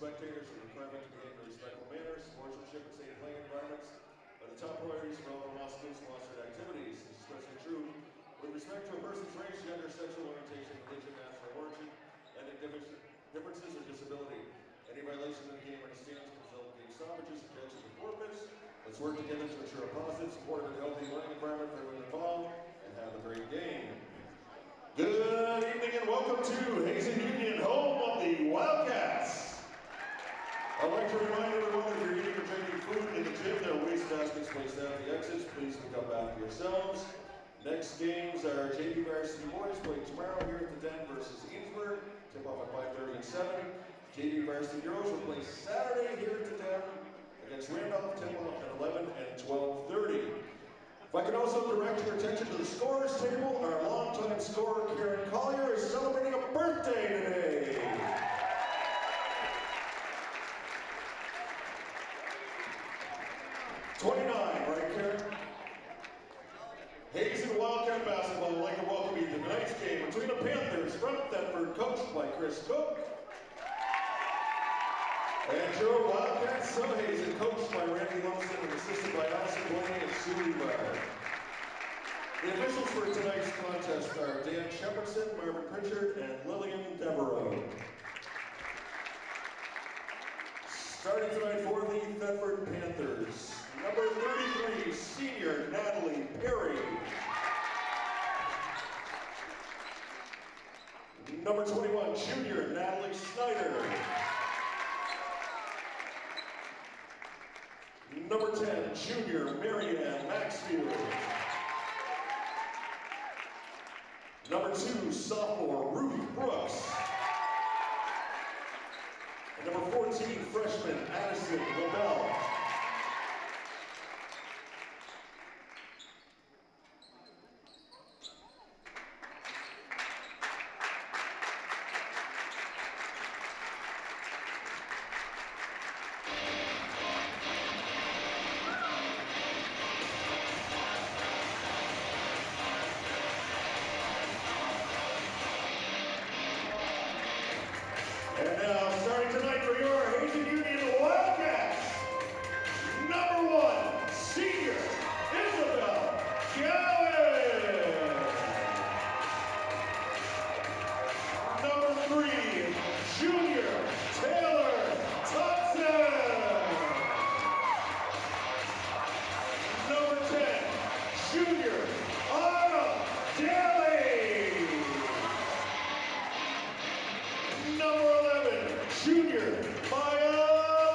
spectators the requirement to behave in a respectful manner, sportsmanship, and safe playing environments are the top priorities for all law schools sponsored activities. This is especially true with respect to a person's race, gender, sexual orientation, religion, national origin, ethnic differences, or disability. Any violation of the game understands can result in game stoppages, ejections, and forfeits. Let's work together to ensure a positive, supportive, and healthy learning environment for everyone involved, and have a great game. Good evening and welcome to Hazen Union, home of the Wildcats. I'd like to remind everyone that if you're eating or drinking food in the gym, there are waste baskets placed out at the exits. Please pick up after yourselves. Next games are JV Varsity Boys play tomorrow here at the Den versus Eansburg. Tip off at 5:30 and 7. JV Varsity Girls will play Saturday here at the Den against Randolph. Tip off at 11 and 12:30. If I can also direct your attention to the scorer's table, our longtime scorer Karen Collier is celebrating a birthday today. Right, Karen? Hazen Wildcat Basketball would like to welcome you to tonight's game between the Panthers from Thetford, coached by Chris Cook, and Joe Wildcats of Hazen, coached by Randy Lumsden and assisted by Allison Blaney and Sue Barr. The officials for tonight's contest are Dan Shepardson, Marvin Pritchard, and Lillian Devereaux. Starting tonight for the Thetford Panthers, number 33, senior Natalie Perry. Number 21, junior Natalie Snyder. Number 10, junior Marianne Maxfield. Number 2, sophomore Ruth Brooks. And number 14, freshman Addison Lobel. And now, starting tonight for your Hazen Union Wildcats, number 1, senior Isabel Gallen. Number 3, junior Taylor Thompson. Number 10, junior Anna Daly. Number 11, junior Maya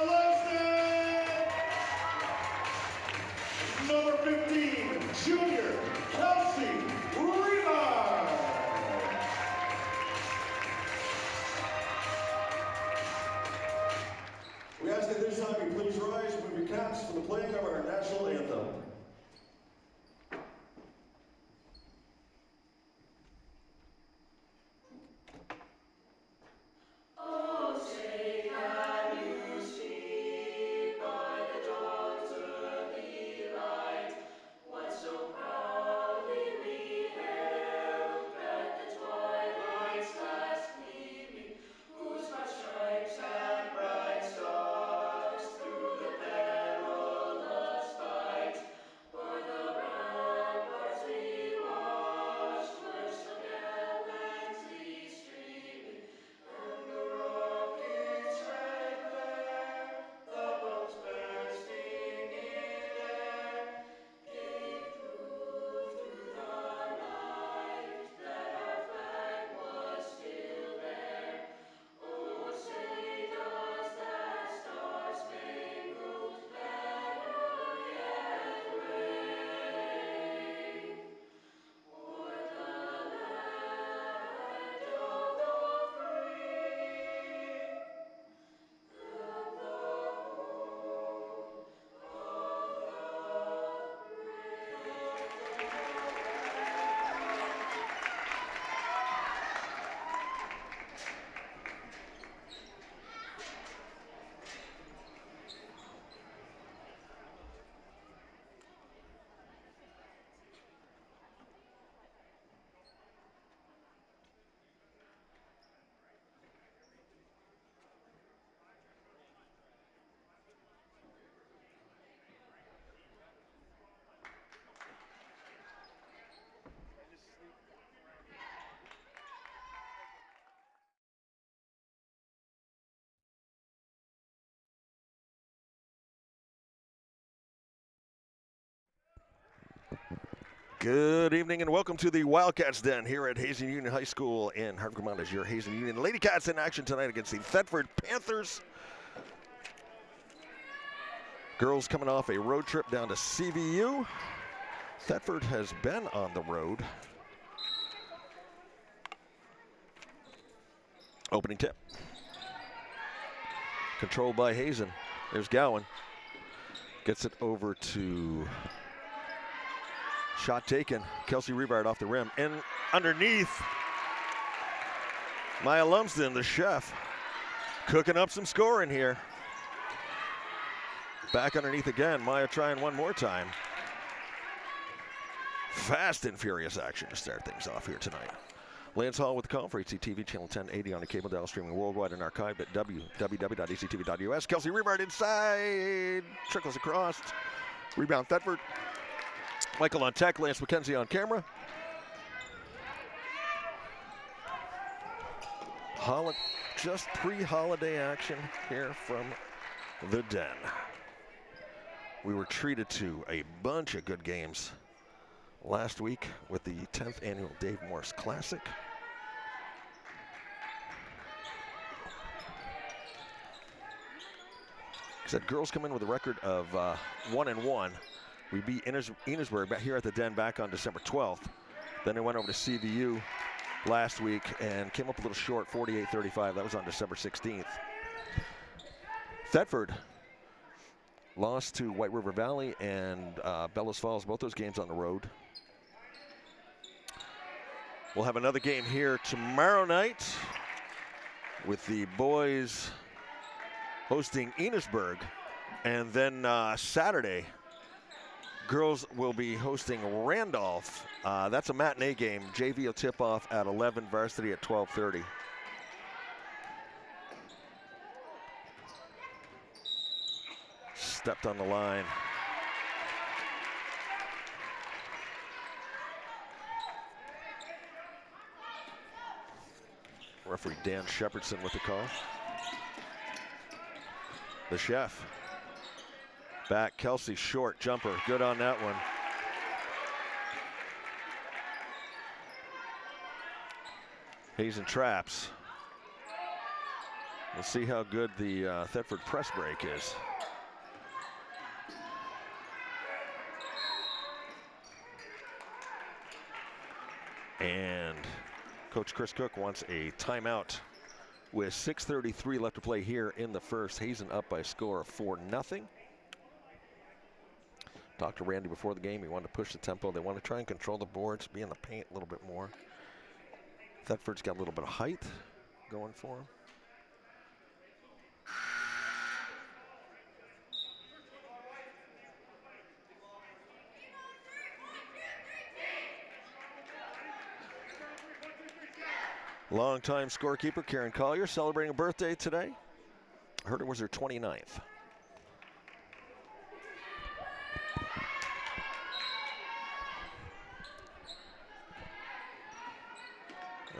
Lexton. Number 15, junior Kelsey Rebar. We ask that this time you please rise and move your caps for the playing of our national anthem. Good evening and welcome to the Wildcats Den here at Hazen Union High School in Hartford, Vermont. As your Hazen Union Lady Cats in action tonight against the Thetford Panthers. Girls coming off a road trip down to CVU. Thetford has been on the road. Opening tip. Controlled by Hazen. There's Gowan. Gets it over to... Shot taken. Kelsey Revard off the rim. And underneath, Maya Lumsden, the chef, cooking up some scoring here. Back underneath again. Maya trying one more time. Fast and furious action to start things off here tonight. Lance Hall with the call for HCTV Channel 1080 on the cable dial, streaming worldwide and archived at www.hctv.us. Kelsey Revard inside. Trickles across. Rebound Thetford. Michael on tech, Lance McKenzie on camera. Just pre-holiday action here from the Den. We were treated to a bunch of good games last week with the 10th annual Dave Morris Classic. Said girls come in with a record of 1-1. We beat Enosburg back here at the Den back on December 12th. Then they went over to CVU last week and came up a little short, 48-35. That was on December 16th. Thetford lost to White River Valley and Bellows Falls, both those games on the road. We'll have another game here tomorrow night with the boys hosting Enosburg. And then Saturday, girls will be hosting Randolph. That's a matinee game. JV will tip off at 11, varsity at 12:30. Stepped on the line. Referee Dan Shepherdson with the call. The chef. Back, Kelsey, short jumper, good on that one. Hazen traps. We'll see how good the Thetford press break is. And Coach Chris Cook wants a timeout with 6:33 left to play here in the first. Hazen up by a score of 4-0. Talked to Randy before the game. He wanted to push the tempo. They want to try and control the boards, be in the paint a little bit more. Thetford's got a little bit of height going for him. Longtime scorekeeper Karen Collier celebrating a birthday today. I heard it was her 29th.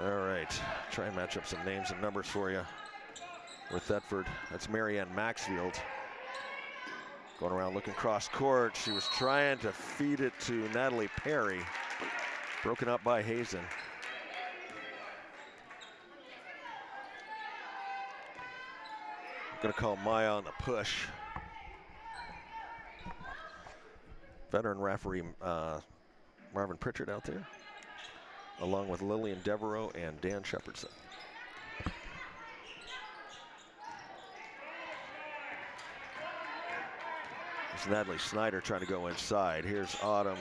All right, try and match up some names and numbers for you with Thetford. That's Marianne Maxfield. Going around looking cross court. She was trying to feed it to Natalie Perry. Broken up by Hazen. Gonna call Maya on the push. Veteran referee Marvin Pritchard out there, along with Lillian Devereaux and Dan Shepherdson. It's Natalie Snyder trying to go inside. Here's Autumn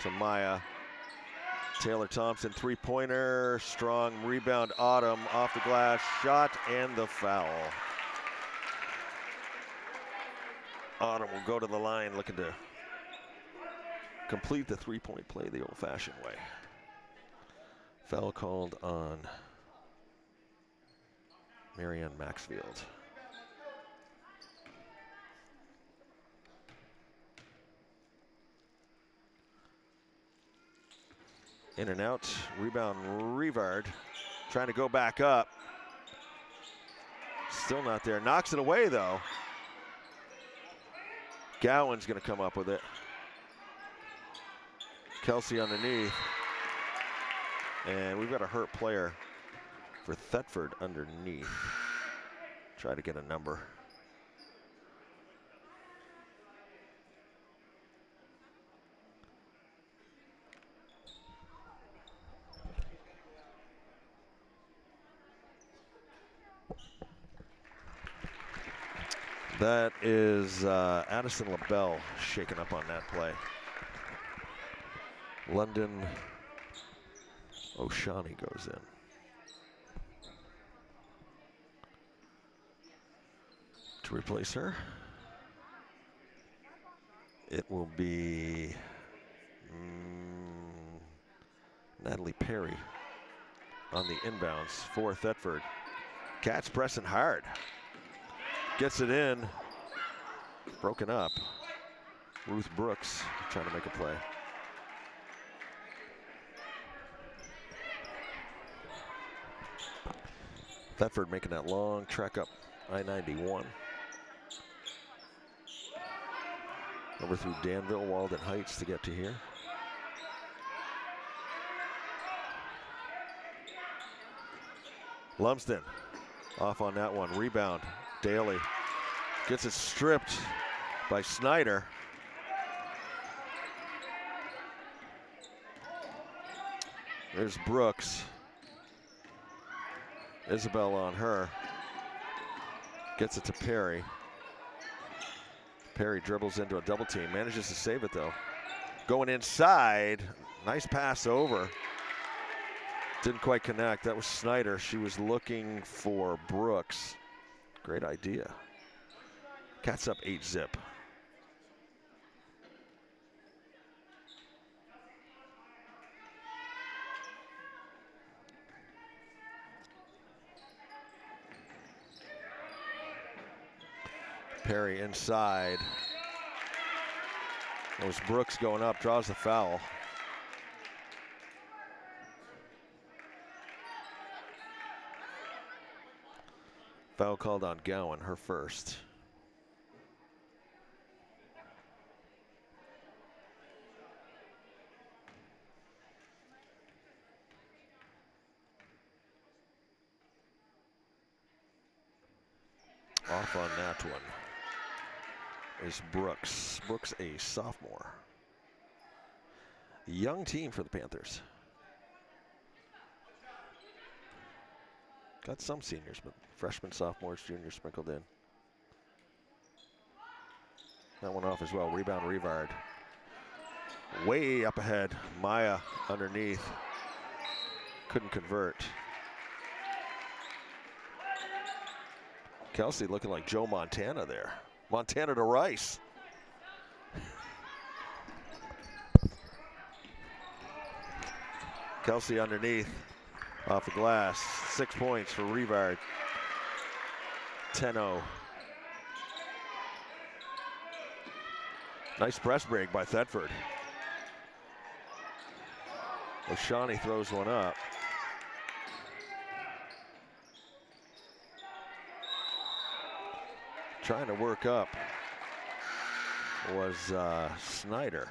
to Maya. Taylor Thompson, three-pointer, strong rebound. Autumn off the glass, shot and the foul. Autumn will go to the line looking to complete the three-point play the old-fashioned way. Foul called on Marianne Maxfield. In and out, rebound Revard, trying to go back up. Still not there, knocks it away though. Gowan's gonna come up with it. Kelsey underneath. And we've got a hurt player for Thetford underneath. Try to get a number. That is Addison LaBelle shaken up on that play. London O'Shawnee goes in. To replace her, it will be Natalie Perry on the inbounds for Thetford. Cats pressing hard. Gets it in. Broken up. Ruth Brooks trying to make a play. Thetford making that long trek up I-91. Over through Danville, Walden Heights to get to here. Lumsden off on that one. Rebound. Daly gets it stripped by Snyder. There's Brooks. Isabel on her. Gets it to Perry. Perry dribbles into a double team. Manages to save it though. Going inside. Nice pass over. Didn't quite connect. That was Snyder. She was looking for Brooks. Great idea. Cats up 8-zip. Perry inside. That was Brooks going up, draws the foul. Foul called on Gowan, her first. Off on that one is Brooks. Brooks, a sophomore. Young team for the Panthers. Got some seniors, but freshmen, sophomores, juniors sprinkled in. That one off as well. Rebound, Rivard. Way up ahead. Maya underneath. Couldn't convert. Kelsey looking like Joe Montana there. Montana to Rice. Kelsey underneath. Off the glass. 6 points for Rivard. 10-0. Nice press break by Thetford. O'Shawnee throws one up. Trying to work up was Snyder.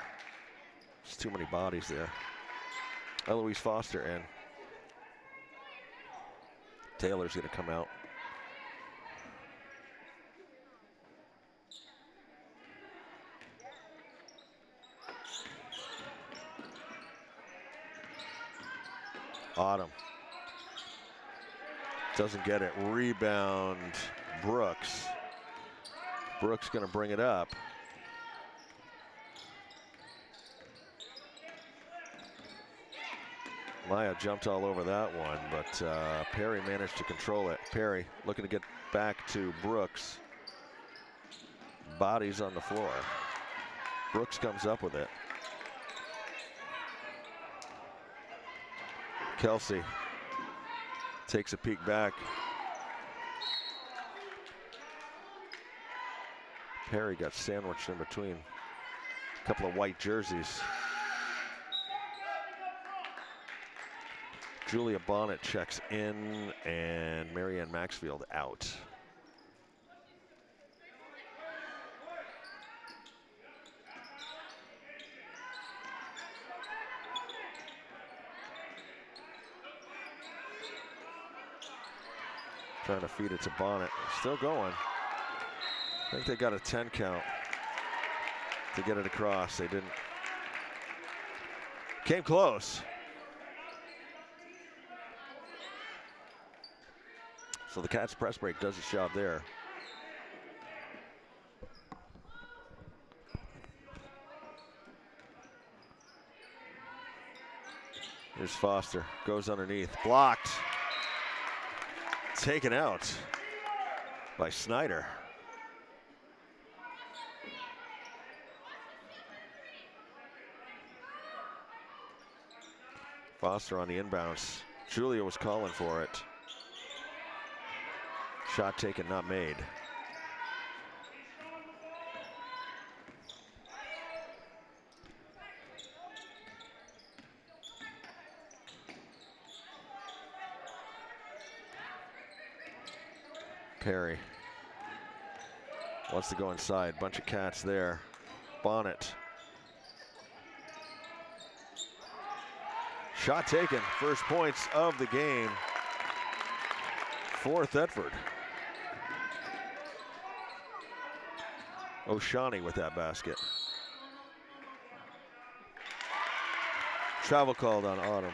There's too many bodies there. Eloise Foster and Taylor's going to come out. Autumn doesn't get it. Rebound, Brooks. Brooks going to bring it up. Maya jumped all over that one, but Perry managed to control it. Perry looking to get back to Brooks. Bodies on the floor. Brooks comes up with it. Kelsey takes a peek back. Perry got sandwiched in between a couple of white jerseys. Julia Bonnet checks in and Marianne Maxfield out. Trying to feed it to Bonnet. Still going. I think they got a 10 count to get it across. They didn't. Came close. So the Cats press break does its job there. Here's Foster, goes underneath, blocked. Taken out by Snyder. Foster on the inbounds. Julia was calling for it. Shot taken, not made. Perry wants to go inside. Bunch of Cats there. Bonnet. Shot taken. First points of the game for Thetford. O'Shawnee with that basket. Travel called on Autumn.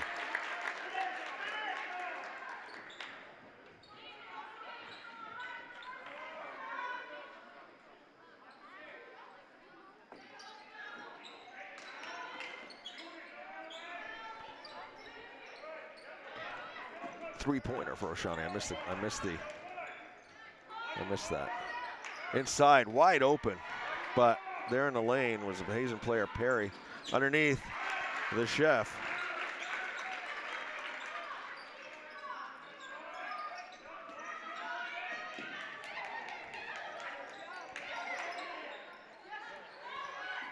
Three-pointer for O'Shawnee. I missed that. Inside, wide open, but there in the lane was a Hazen player, Perry. Underneath, the chef.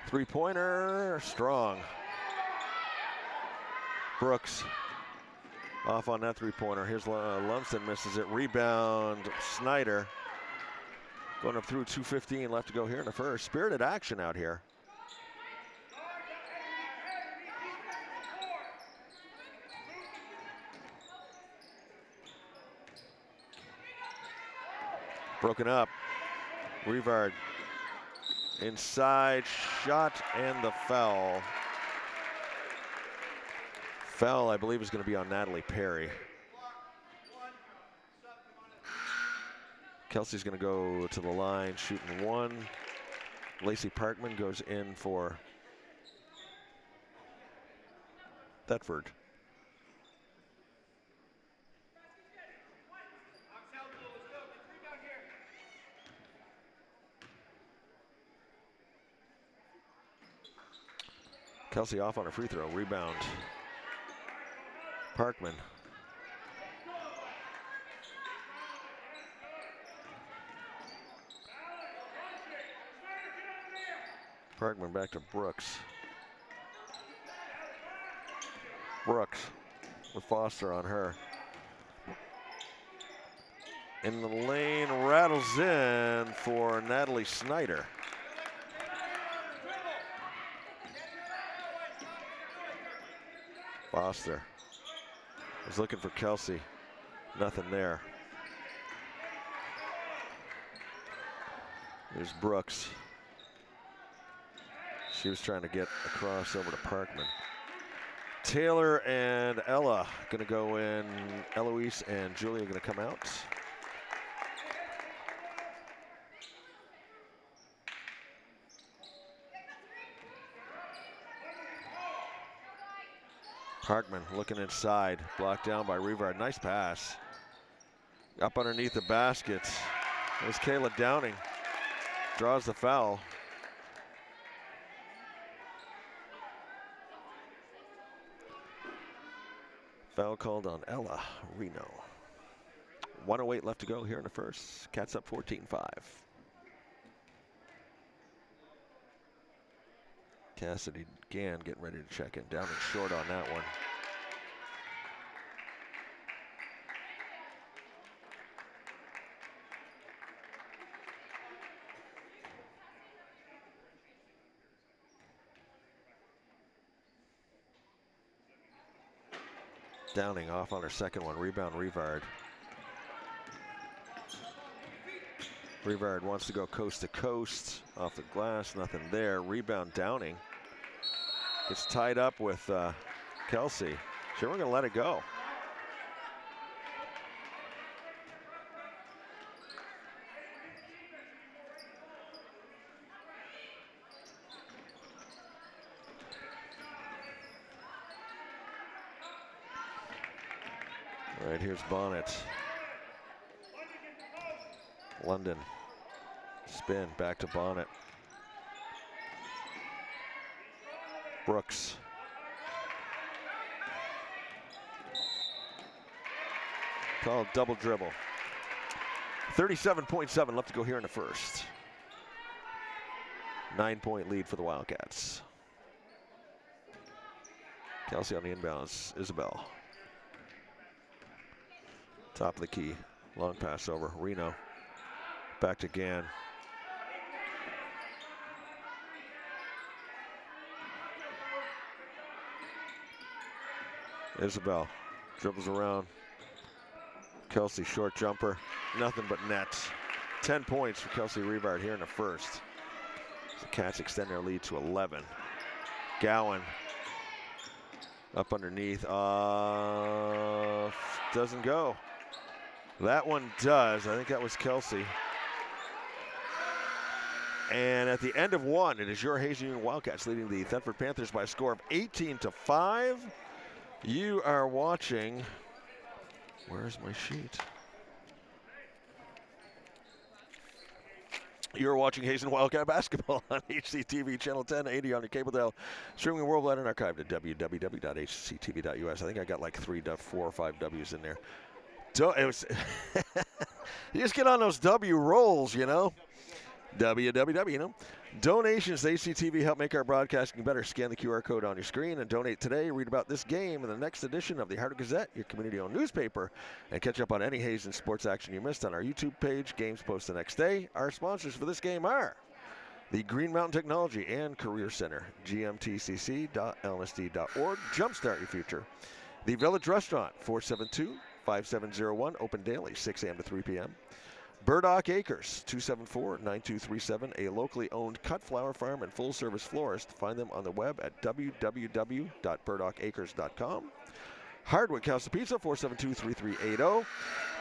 Three-pointer, strong. Brooks. Off on that three-pointer. Here's Lumsden, misses it. Rebound, Snyder. Going up through 2:15 left to go here in the first. Spirited action out here. Broken up. Rivard inside, shot, and the foul. Foul, I believe, is going to be on Natalie Perry. Kelsey's going to go to the line, shooting one. Lacey Parkman goes in for Thetford. Kelsey off on a free throw, rebound. Parkman. Parkman back to Brooks. Brooks with Foster on her. In the lane, rattles in for Natalie Snyder. Foster was looking for Kelsey. Nothing there. Here's Brooks. She was trying to get across over to Parkman. Taylor and Ella gonna go in. Eloise and Julia gonna come out. Parkman looking inside, blocked down by Rivard. Nice pass. Up underneath the basket. There's Kayla Downing. Draws the foul. Foul called on Ella Reno. 1:08 left to go here in the first. Cats up 14-5. Cassidy Gann getting ready to check in. Down and short on that one. Downing off on her second one. Rebound, Rivard. Rivard wants to go coast to coast off the glass, nothing there. Rebound Downing. Gets tied up with Kelsey. Sure, we're gonna let it go. All right, here's Bonnet. London. Spin, back to Bonnet. Brooks. Called double dribble. 37.7 left to go here in the first. 9-point lead for the Wildcats. Kelsey on the inbounds. Isabel. Top of the key. Long pass over. Reno. Back to Gann. Isabel dribbles around. Kelsey short jumper. Nothing but nets. 10 points for Kelsey Rivard here in the first. The Cats extend their lead to 11. Gowan up underneath. Doesn't go. That one does. I think that was Kelsey. And at the end of one, it is your Hazen Union Wildcats leading the Thetford Panthers by a score of 18-5. You are watching. Where's my sheet? You're watching Hazen Wildcat basketball on HCTV Channel 1080 on your cable dial, streaming worldwide and archived at www.hctv.us. I think I got like 4 or 5 W's in there. It was you just get on those W rolls, you know. www, you know. Donations to HCTV help make our broadcasting better. Scan the QR code on your screen and donate today. Read about this game in the next edition of the Hardwick Gazette, your community-owned newspaper, and catch up on any Hazen sports action you missed on our YouTube page. Games post the next day. Our sponsors for this game are the Green Mountain Technology and Career Center, gmtcc.lsd.org. Jumpstart your future. The Village Restaurant, 472-5701, open daily, 6 a.m. to 3 p.m. Burdock Acres, 274-9237, a locally owned cut flower farm and full-service florist. Find them on the web at www.burdockacres.com. Hardwick House of Pizza, 472-3380.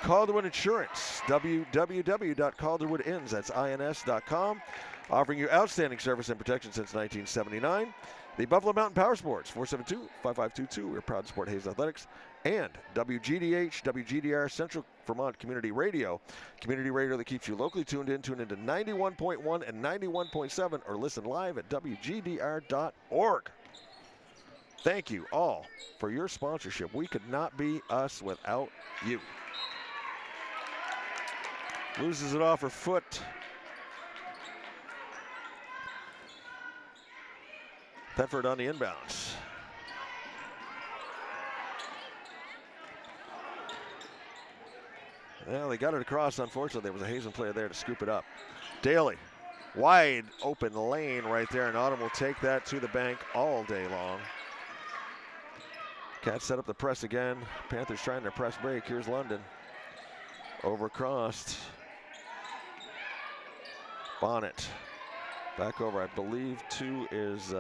Calderwood Insurance, www.calderwoodins, that's ins.com. Offering you outstanding service and protection since 1979. The Buffalo Mountain Power Sports, 472-5522. We're proud to support Hazen Athletics. And WGDH, WGDR, Central Vermont Community Radio. Community radio that keeps you locally tuned in. Tune into 91.1 and 91.7 or listen live at WGDR.org. Thank you all for your sponsorship. We could not be us without you. Loses it off her foot. Thetford on the inbounds. Well, they got it across. Unfortunately, there was a Hazen player there to scoop it up. Daly, wide open lane right there, and Autumn will take that to the bank all day long. Cats set up the press again. Panthers trying their press break. Here's London. Overcrossed. Bonnet. Back over, I believe, to is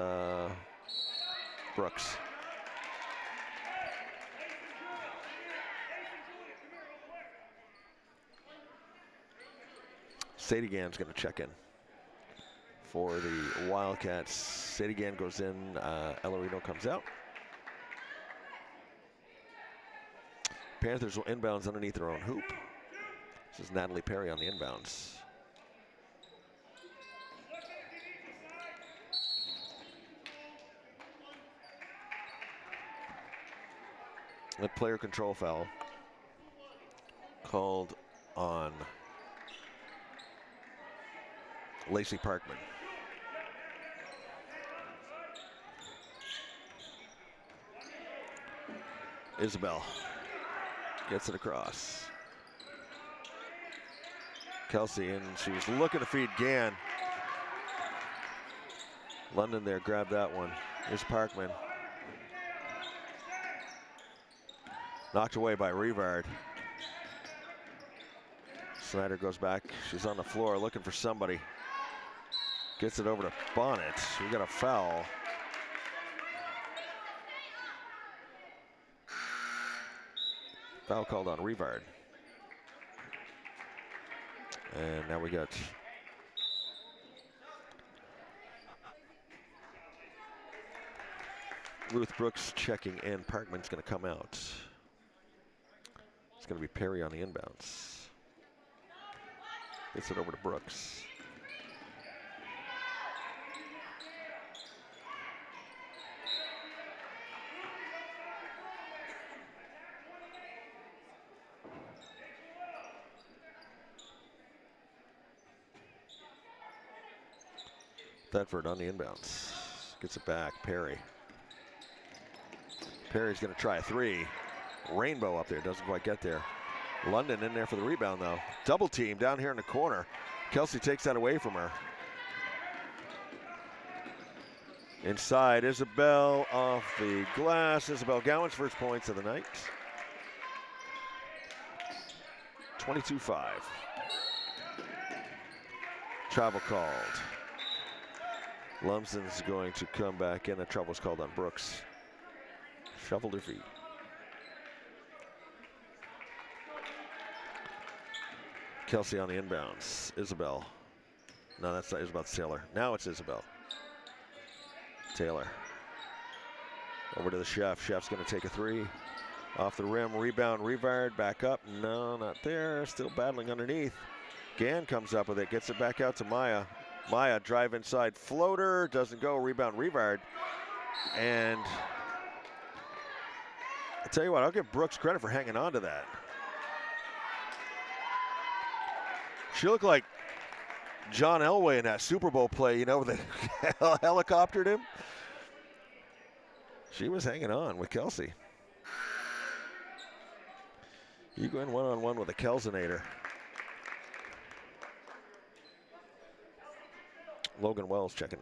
Brooks. Sadigan's going to check in for the Wildcats. Sadigan goes in, Elorino comes out. Panthers will inbounds underneath their own hoop. This is Natalie Perry on the inbounds. A player control foul called on Lacey Parkman. Isabel gets it across. Kelsey, and she was looking to feed Gann. London there, grabbed that one. Here's Parkman. Knocked away by Rivard. Snyder goes back. She's on the floor looking for somebody. Gets it over to Bonnet. We got a foul. Foul called on Rivard. And now we got Ruth Brooks checking in. Parkman's going to come out. It's going to be Perry on the inbounds. Gets it over to Brooks. Thetford on the inbounds. Gets it back. Perry. Perry's going to try a three. Rainbow up there. Doesn't quite get there. London in there for the rebound, though. Double team down here in the corner. Kelsey takes that away from her. Inside, Isabel off the glass. Isabel Gowan's first points of the night. 22-5. Travel called. Lumsden's going to come back in. The trouble's called on Brooks. Shuffled her feet. Kelsey on the inbounds. Isabel. No, that's not Isabel, it's Taylor. Now it's Isabel. Taylor. Over to the Chef. Chef's going to take a three. Off the rim. Rebound. Rivard. Back up. No, not there. Still battling underneath. Gann comes up with it. Gets it back out to Maya. Maya drive inside. Floater. Doesn't go. Rebound. Rivard. And I'll tell you what, I'll give Brooks credit for hanging on to that. She looked like John Elway in that Super Bowl play, you know, where they helicoptered him. She was hanging on with Kelsey. You go in one-on-one with a Kelsinator. Logan Wells checking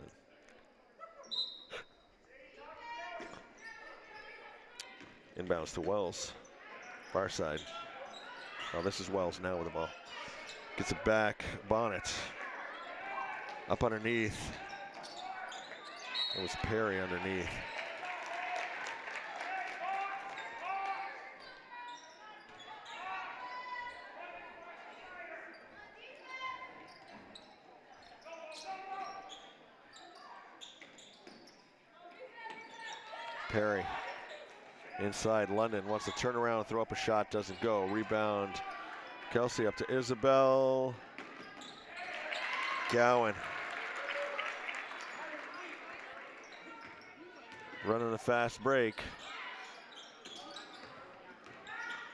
in. Inbounds to Wells. Far side. Oh, this is Wells now with the ball. Gets it back. Bonnet. Up underneath. It was Perry underneath. Perry. Inside, London wants to turn around and throw up a shot. Doesn't go. Rebound. Kelsey up to Isabel. Gowan. Running a fast break.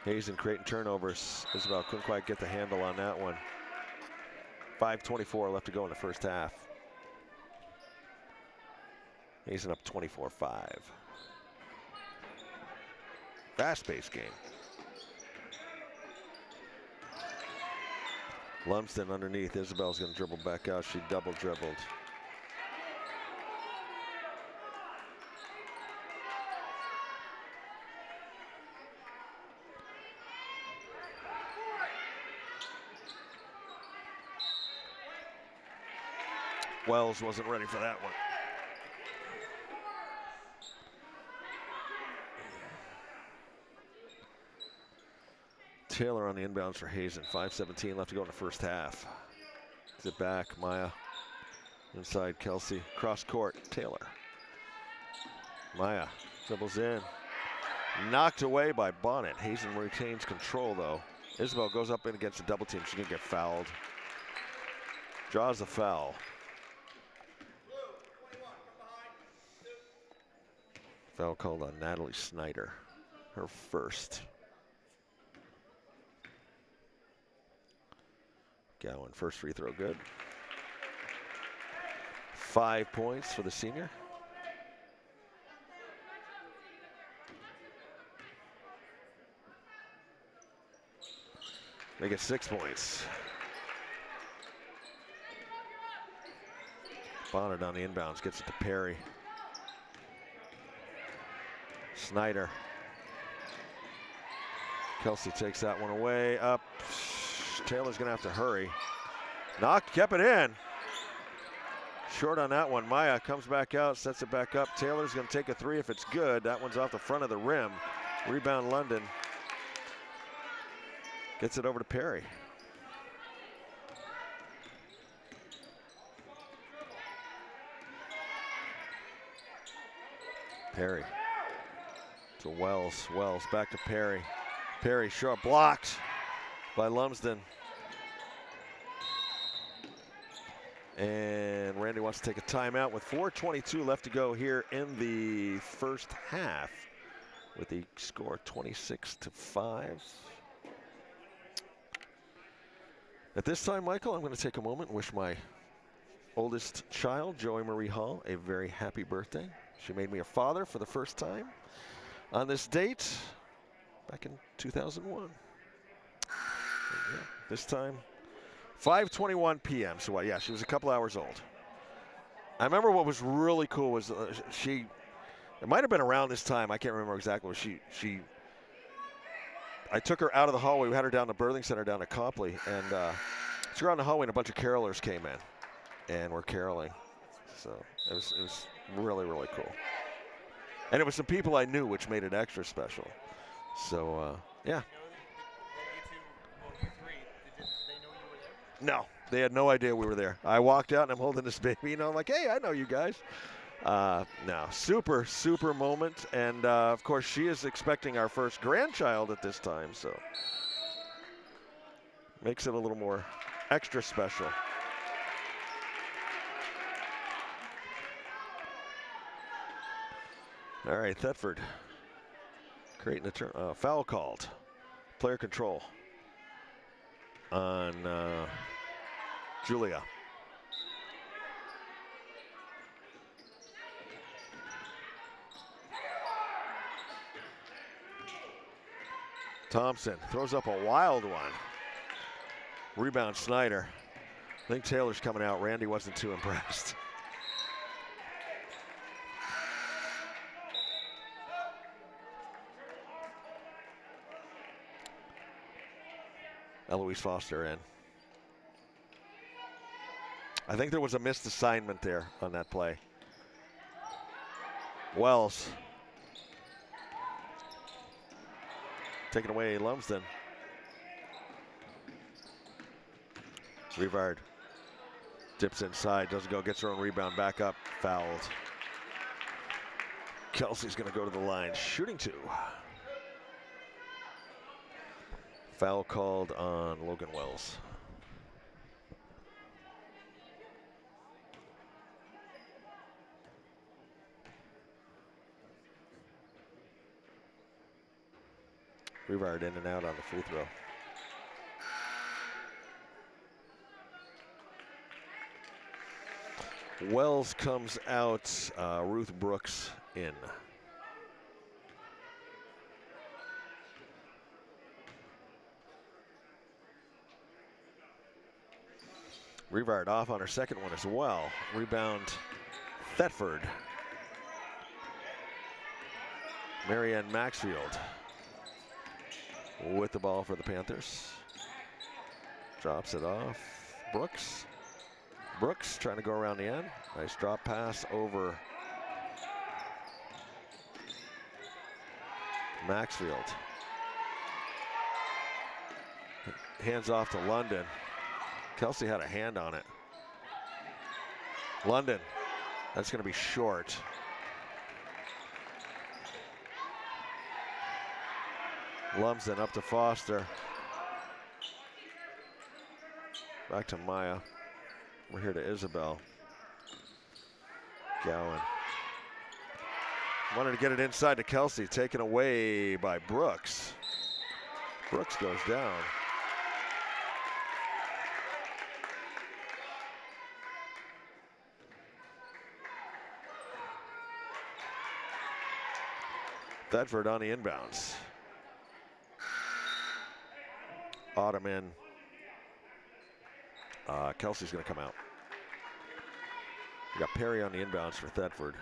Hazen creating turnovers. Isabel couldn't quite get the handle on that one. 5:24 left to go in the first half. Hazen up 24-5. Fast-paced game. Lumsden underneath. Isabel's going to dribble back out. She double dribbled. Wells wasn't ready for that one. Taylor on the inbounds for Hazen. 5:17 left to go in the first half. Is it back? Maya. Inside Kelsey. Cross court. Taylor. Maya dribbles in. Knocked away by Bonnet. Hazen retains control though. Isabel goes up in against the double team. She's going to get fouled. Draws the foul. Foul called on Natalie Snyder. Her first. Gowan, first free throw good. 5 points for the senior. Make it 6 points. Bonnet on the inbounds, gets it to Perry. Snyder. Kelsey takes that one away. Up. Taylor's going to have to hurry. Kept it in. Short on that one. Maya comes back out, sets it back up. Taylor's going to take a three if it's good. That one's off the front of the rim. Rebound London. Gets it over to Perry. Perry to Wells. Wells back to Perry. Perry short, blocked by Lumsden. And Randy wants to take a timeout with 4:22 left to go here in the first half, with the score 26-5. At this time, Michael, I'm going to take a moment and wish my oldest child, Joey Marie Hall, a very happy birthday. She made me a father for the first time on this date back in 2001. Yeah, this time, 5:21 p.m. So, yeah, she was a couple hours old. I remember what was really cool was it might have been around this time. I can't remember exactly. I took her out of the hallway. We had her down to Birthing Center, down to Copley, and she was around the hallway, and a bunch of carolers came in, and were caroling. So it was really, really cool. And it was some people I knew, which made it extra special. So, yeah. No, they had no idea we were there. I walked out, and I'm holding this baby, I'm like, hey, I know you guys. No, super, super moment. And, of course, she is expecting our first grandchild at this time, so makes it a little more extra special. All right, Thetford creating a turn. Foul called. Player control on Julia. Thompson throws up a wild one. Rebound Snyder. I think Taylor's coming out. Randy wasn't too impressed. Eloise Foster in. I think there was a missed assignment there on that play. Wells. Taking away Lumsden. Rivard dips inside, doesn't go, gets her own rebound, back up, fouled. Kelsey's going to go to the line, shooting two. Foul called on Logan Wells. Rivard in and out on the free throw. Wells comes out, Ruth Brooks in. Rivard off on her second one as well. Rebound, Thetford. Marianne Maxfield with the ball for the Panthers. Drops it off. Brooks. Brooks trying to go around the end. Nice drop pass over Maxfield. Hands off to London. Kelsey had a hand on it. London, that's going to be short. Lumsden up to Foster. Back to Maya. We're here to Isabel. Gowan. Wanted to get it inside to Kelsey, taken away by Brooks. Brooks goes down. Thetford on the inbounds. Autumn in. Kelsey's going to come out. We got Perry on the inbounds for Thetford.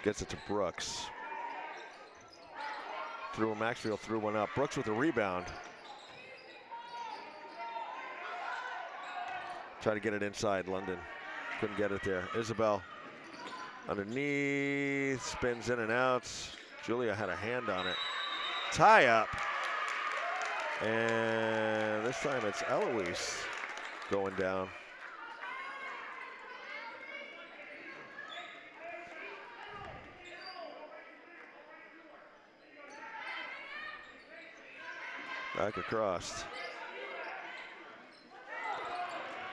Gets it to Brooks. Maxfield threw one up. Brooks with a rebound. Try to get it inside London. Couldn't get it there. Isabel underneath, spins in and out. Julia had a hand on it. Tie up. And this time it's Eloise going down. Back across.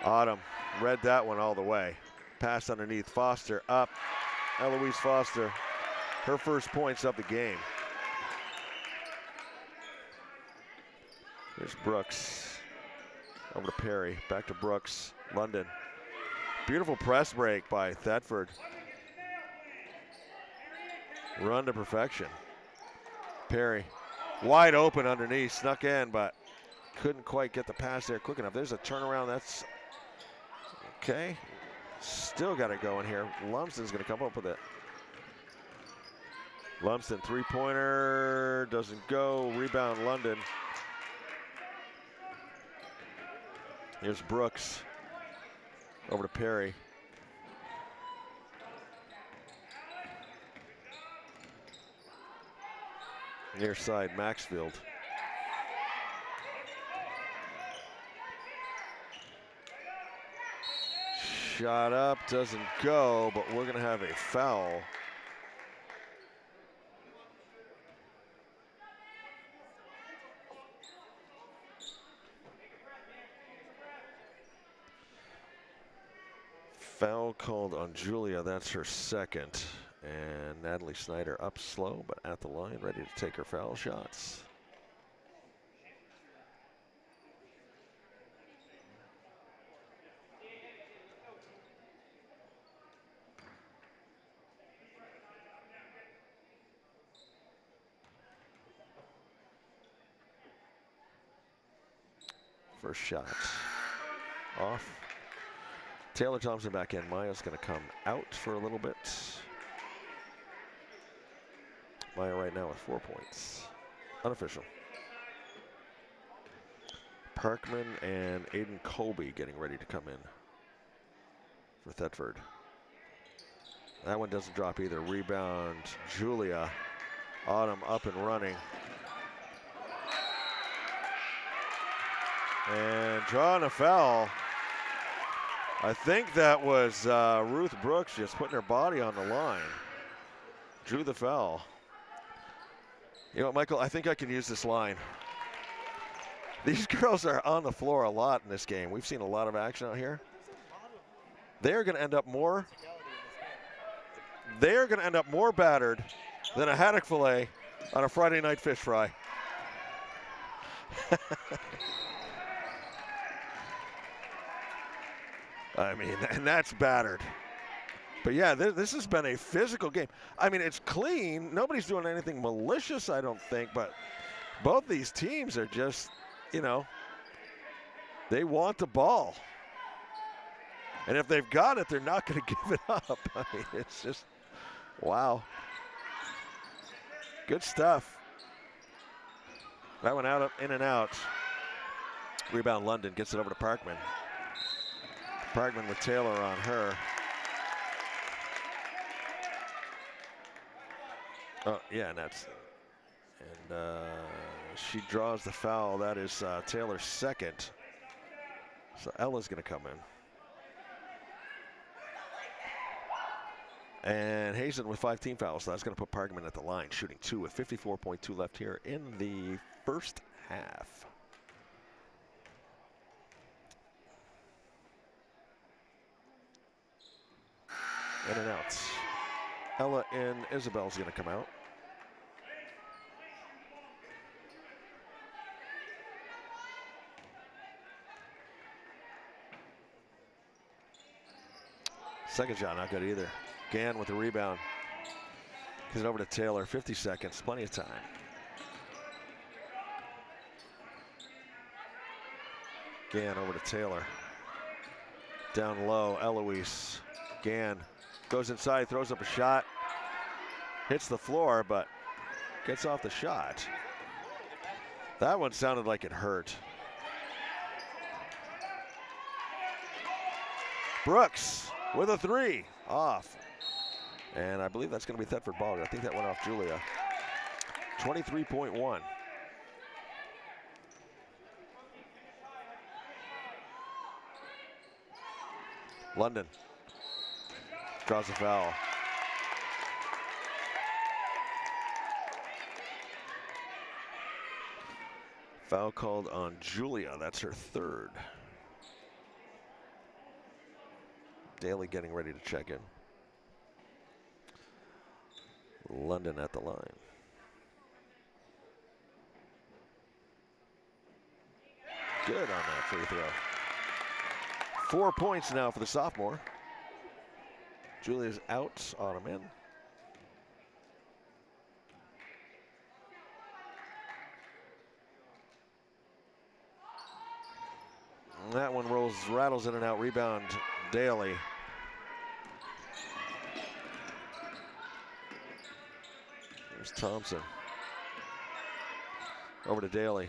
Autumn read that one all the way. Pass underneath, Foster up. Eloise Foster, her first points of the game. Here's Brooks. Over to Perry, back to Brooks. London. Beautiful press break by Thetford. Run to perfection. Perry, wide open underneath, snuck in, but couldn't quite get the pass there quick enough. There's a turnaround, that's okay. Still got it going here. Lumsden's gonna come up with it. Lumsden, three-pointer, doesn't go. Rebound, London. Here's Brooks. Over to Perry. Near side, Maxfield. Shot up, doesn't go, but we're gonna have a foul. Foul called on Julia, that's her second. And Natalie Snyder up slow, but at the line, ready to take her foul shots. First shot off. Taylor Thompson back in. Maya's going to come out for a little bit. Maya right now with 4 points. Unofficial. Parkman and Aiden Colby getting ready to come in for Thetford. That one doesn't drop either. Rebound, Julia. Autumn up and running. And drawing a foul. I think that was Ruth Brooks just putting her body on the line. Drew the foul. You know what, Michael, I think I can use this line. These girls are on the floor a lot in this game. We've seen a lot of action out here. They're going to end up more battered than a haddock fillet on a Friday night fish fry. I mean, and that's battered. But yeah, this has been a physical game. I mean, it's clean. Nobody's doing anything malicious, I don't think, but both these teams are just, you know, they want the ball. And if they've got it, they're not going to give it up. I mean, it's just, wow. Good stuff. That one out, in and out. Rebound, London gets it over to Parkman. Parkman with Taylor on her. Oh, yeah, and that's, and she draws the foul. That is Taylor's second. So Ella's going to come in. And Hazen with 5 team fouls. So that's going to put Parkman at the line, shooting 2 with 54.2 left here in the first half. In and out. Ella and Isabel's going to come out. Second shot, not good either. Gann with the rebound. Gives it over to Taylor, 50 seconds, plenty of time. Gann over to Taylor. Down low, Eloise. Gann goes inside, throws up a shot. Hits the floor, but gets off the shot. That one sounded like it hurt. Brooks with a 3, off. And I believe that's going to be Thetford ball. I think that went off Julia. 23.1. London draws a foul. Foul called on Julia. That's her 3rd. Daly getting ready to check in. London at the line. Good on that free throw. 4 points now for the sophomore. Julia's out, Autumn in. And that one rattles in and out. Rebound, Daly. There's Thompson. Over to Daly.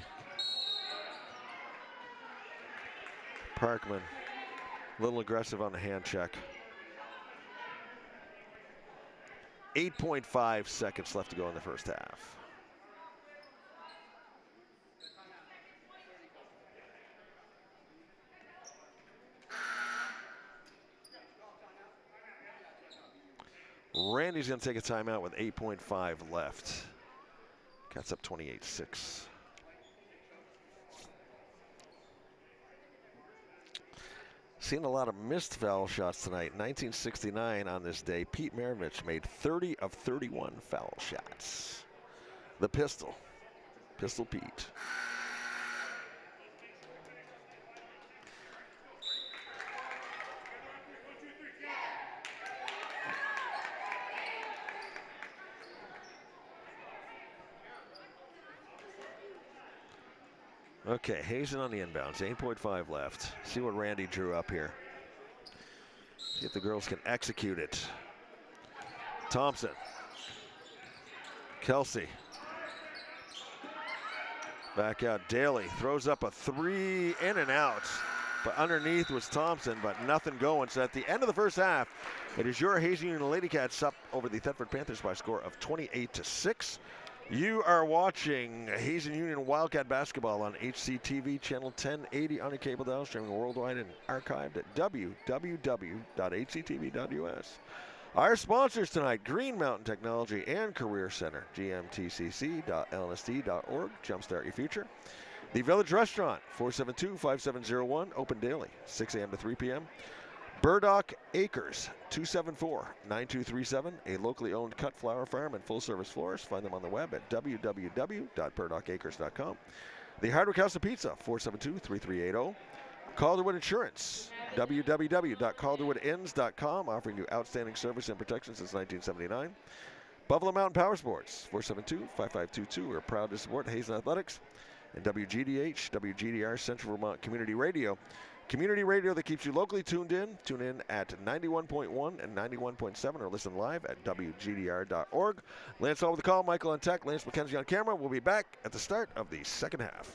Parkman, a little aggressive on the hand check. 8.5 seconds left to go in the first half. Randy's going to take a timeout with 8.5 left. Cats up 28-6. Seen a lot of missed foul shots tonight. 1969 on this day, Pete Maravich made 30 of 31 foul shots. The Pistol Pete. Okay, Hazen on the inbounds, 8.5 left. See what Randy drew up here. See if the girls can execute it. Thompson. Kelsey. Back out, Daly throws up a 3, in and out. But underneath was Thompson, but nothing going. So at the end of the first half, it is your Hazen Union Lady Cats up over the Thetford Panthers by a score of 28-6. You are watching Hazen Union Wildcat basketball on HCTV channel 1080 on a cable dial, streaming worldwide and archived at www.hctv.us. Our sponsors tonight, Green Mountain Technology and Career Center, gmtcc.lnsd.org, jumpstart your future. The Village Restaurant, 472-5701, open daily, 6 a.m. to 3 p.m. Burdock Acres, 274-9237, a locally owned cut flower farm and full-service florist. Find them on the web at www.burdockacres.com. The Hardwick House of Pizza, 472-3380. Calderwood Insurance, www.calderwoodins.com, offering you outstanding service and protection since 1979. Buffalo Mountain Power Sports, 472-5522. We're proud to support Hazen Athletics. And WGDH, WGDR, Central Vermont Community Radio. Community radio that keeps you locally tuned in. Tune in at 91.1 and 91.7 or listen live at WGDR.org. Lance Hall with the call, Michael on tech, Lance McKenzie on camera. We'll be back at the start of the second half.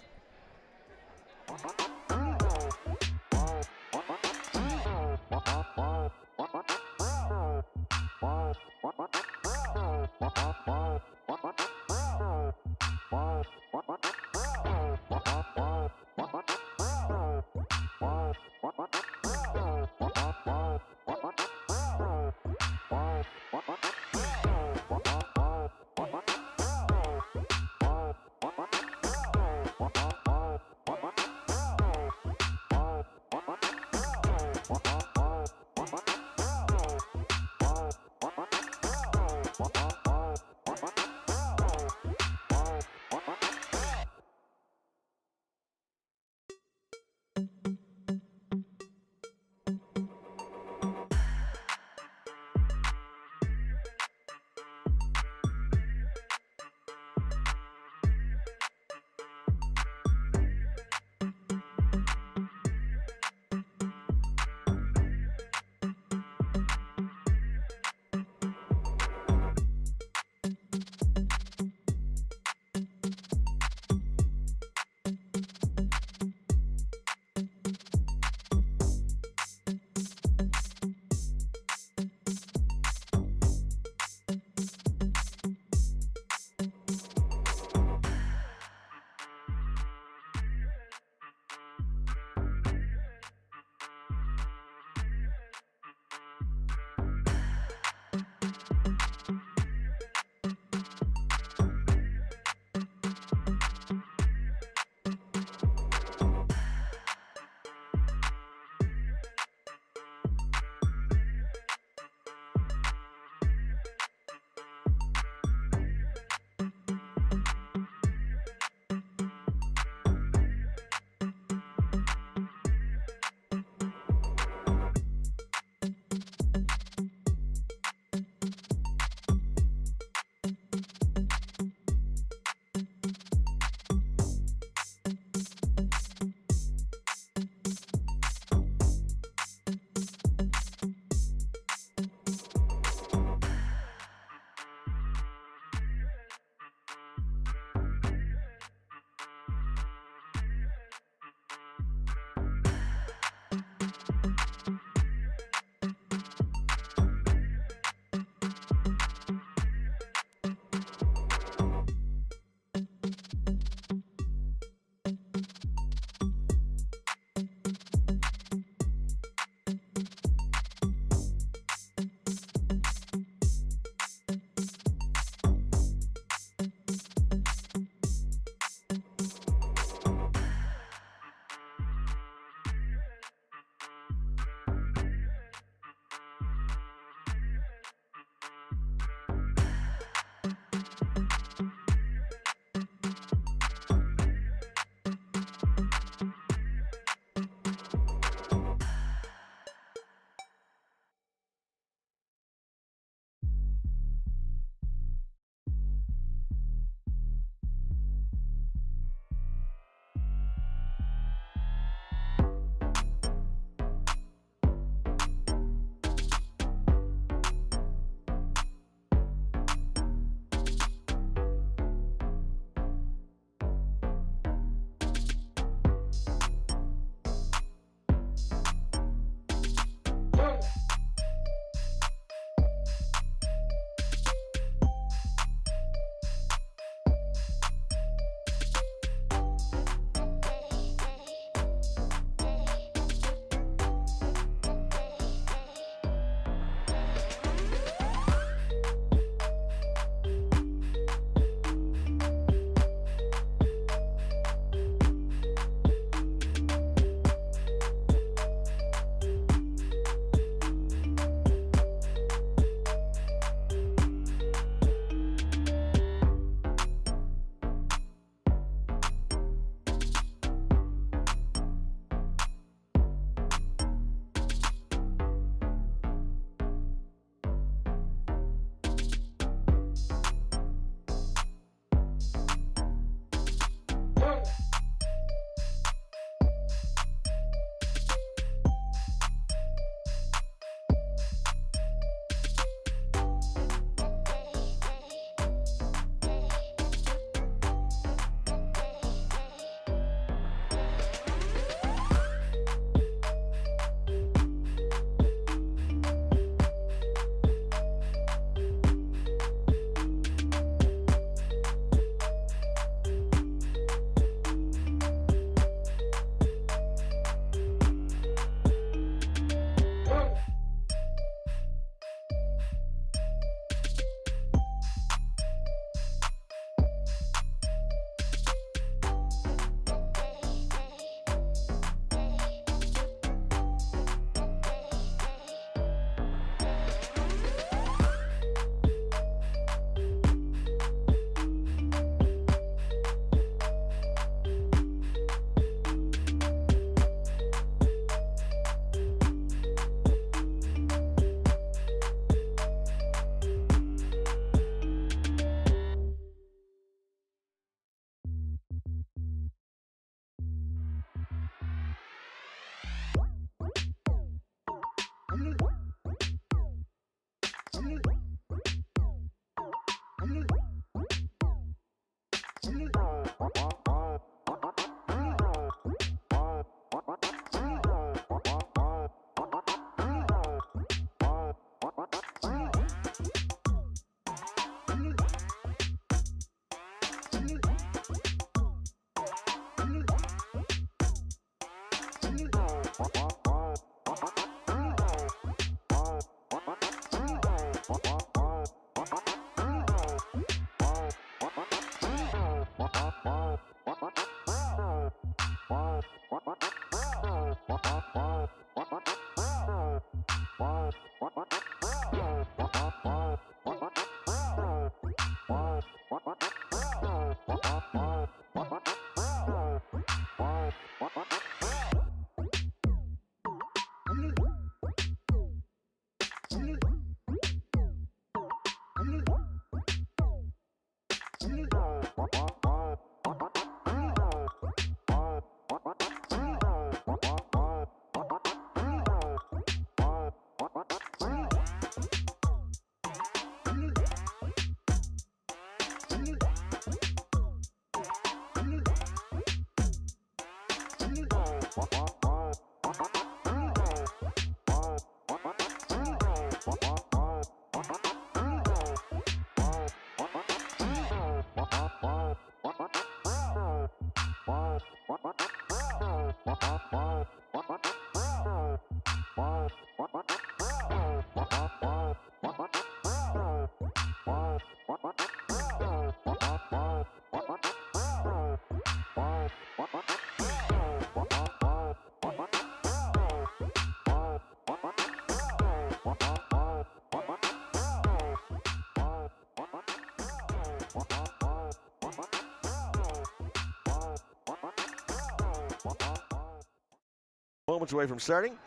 Moments away from starting.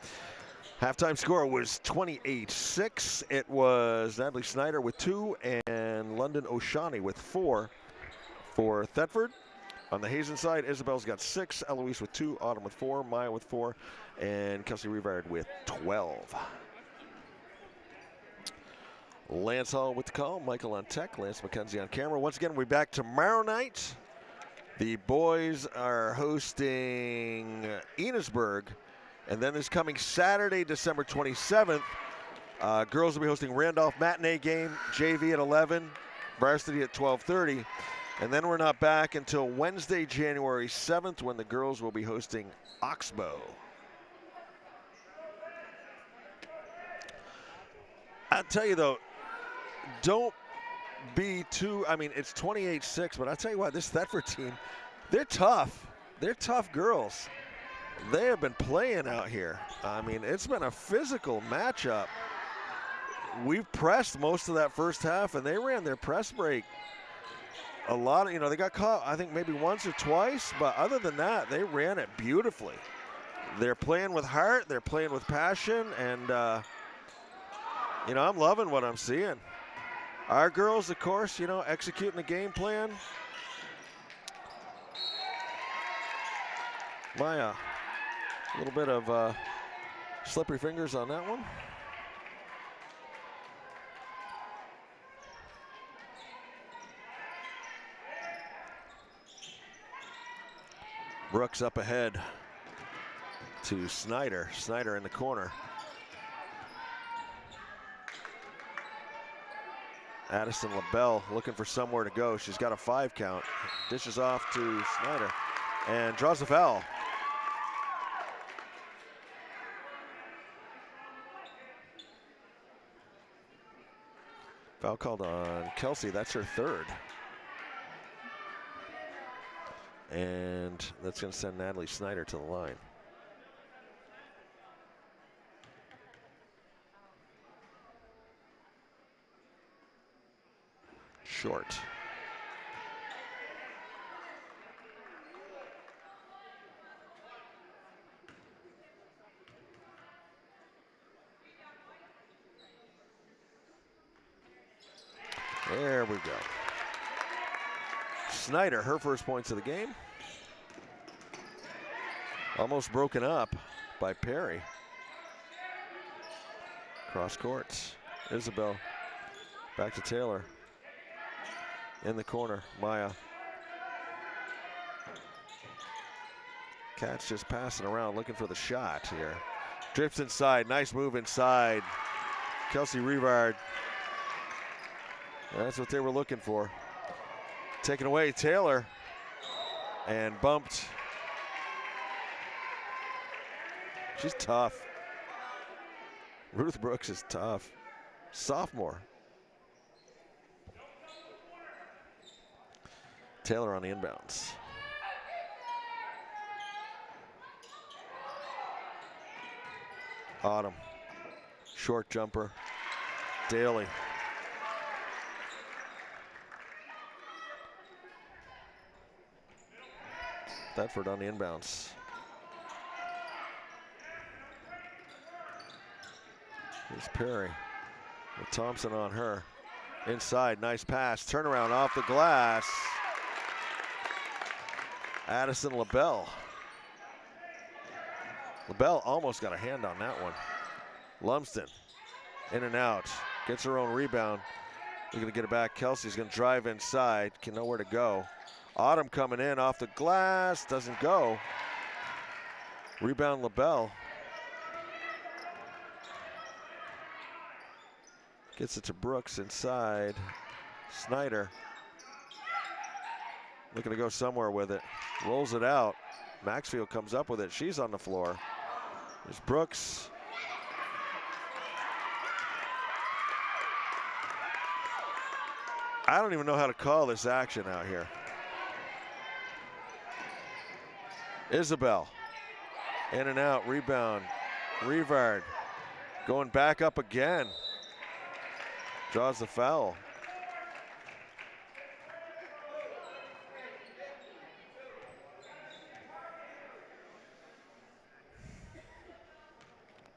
Halftime score was 28-6. It was Natalie Snyder with 2 and London Oshani with 4 for Thetford. On the Hazen side, Isabel's got 6, Eloise with 2, Autumn with 4, Maya with 4, and Kelsey Rivard with 12. Lance Hall with the call, Michael on tech, Lance McKenzie on camera. Once again, we'll be back tomorrow night. The boys are hosting Enosburg. And then this coming Saturday, December 27th, girls will be hosting Randolph matinee game, JV at 11, Varsity at 12:30. And then we're not back until Wednesday, January 7th, when the girls will be hosting Oxbow. I'll tell you though, don't be too, I mean, it's 28-6, but I'll tell you what, this Thetford team, they're tough. They're tough girls. They have been playing out here. I mean, it's been a physical matchup. We've pressed most of that first half, and they ran their press break a lot. Of, they got caught, I think, maybe once or twice, but other than that, they ran it beautifully. They're playing with heart, they're playing with passion, and, I'm loving what I'm seeing. Our girls, of course, executing the game plan. Maya. A little bit of slippery fingers on that one. Brooks up ahead to Snyder. Snyder in the corner. Addison LaBelle looking for somewhere to go. She's got a 5 count. Dishes off to Snyder and draws the foul. Foul called on Kelsey, that's her 3rd. And that's going to send Natalie Snyder to the line. Short. There we go. Snyder, her first points of the game. Almost broken up by Perry. Cross courts. Isabel back to Taylor. In the corner, Maya. Cat's just passing around looking for the shot here. Drips inside, nice move inside. Kelsey Rivard. That's what they were looking for. Taken away, Taylor. And bumped. She's tough. Ruth Brooks is tough. Sophomore. Taylor on the inbounds. Autumn. Short jumper. Daly. Thetford on the inbounds. Here's Perry with Thompson on her. Inside, nice pass. Turnaround off the glass. Addison LaBelle. LaBelle almost got a hand on that one. Lumsden in and out. Gets her own rebound. They're going to get it back. Kelsey's going to drive inside. Can know where to go. Autumn coming in off the glass. Doesn't go. Rebound LaBelle. Gets it to Brooks inside. Snyder looking to go somewhere with it. Rolls it out. Maxfield comes up with it. She's on the floor. There's Brooks. I don't even know how to call this action out here. Isabel. In and out. Rebound. Rivard going back up again. Draws the foul.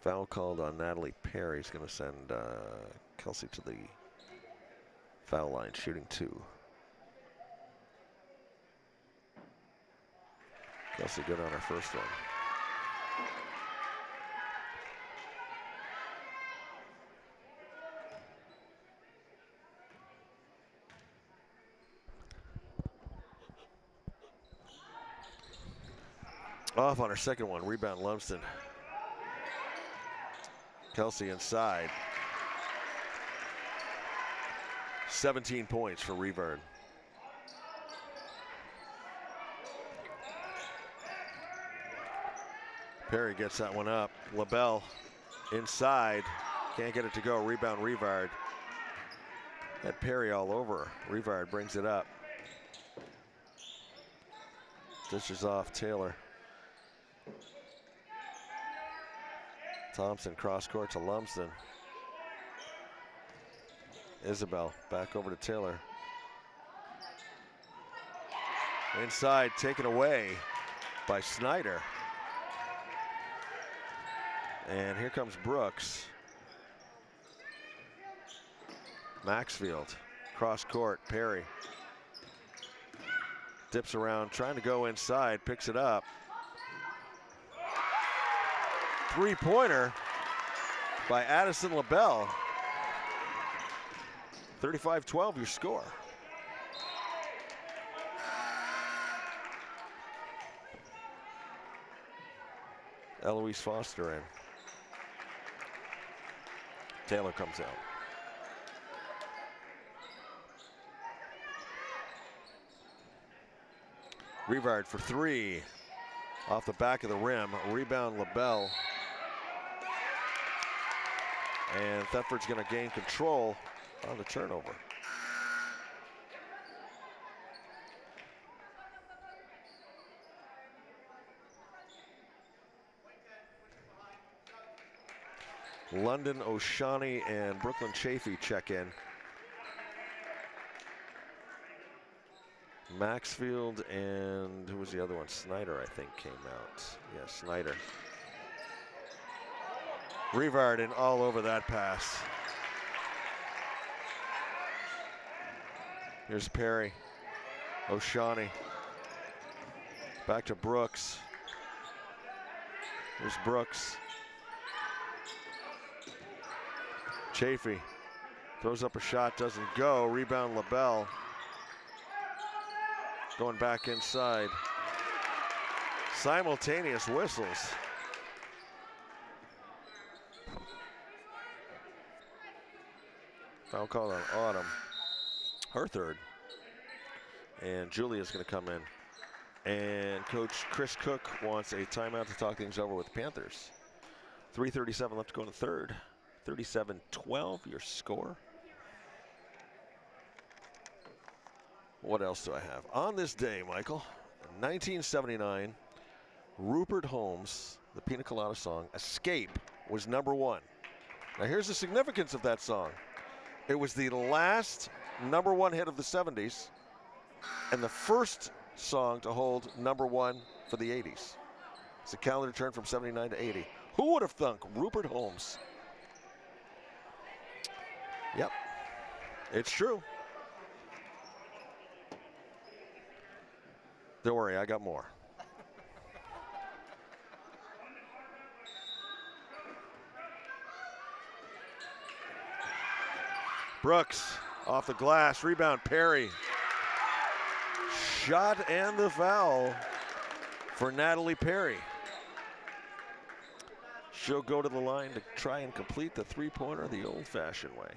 Foul called on Natalie Perry. He's going to send Kelsey to the foul line, shooting 2. Kelsey good on her first one. Off on her second one. Rebound Lumsden. Kelsey inside. 17 points for Rivard. Perry gets that one up. LaBelle inside. Can't get it to go. Rebound Rivard. Had Perry all over. Rivard brings it up. Dishes off Taylor. Thompson cross court to Lumsden. Isabel back over to Taylor. Inside, taken away by Snyder. And here comes Brooks. Maxfield, cross court, Perry. Dips around, trying to go inside, picks it up. Three-pointer by Addison LaBelle. 35-12 your score. Eloise Foster in. Taylor comes out. Rivard for 3. Off the back of the rim. Rebound LaBelle. And Thetford's going to gain control on the turnover. London O'Shaughnessy and Brooklyn Chafee check in. Maxfield and who was the other one? Snyder, I think, came out. Yeah, Snyder. Rivard in all over that pass. Here's Perry. O'Shaughnessy. Back to Brooks. Here's Brooks. Chafee throws up a shot, doesn't go. Rebound LaBelle. Going back inside. Simultaneous whistles. Foul call on Autumn. Her third. And Julia's going to come in. And Coach Chris Cook wants a timeout to talk things over with the Panthers. 3:37 left to go in the third. 37-12 your score. What else do I have? On this day, Michael, 1979, Rupert Holmes, the Pina Colada song, Escape, was #1. Now here's the significance of that song. It was the last #1 hit of the 70s and the first song to hold #1 for the 80s. It's a calendar turn from 79 to 80. Who would have thunk Rupert Holmes? Yep, it's true. Don't worry, I got more. Brooks off the glass, rebound Perry. Shot and the foul for Natalie Perry. She'll go to the line to try and complete the three-pointer the old-fashioned way.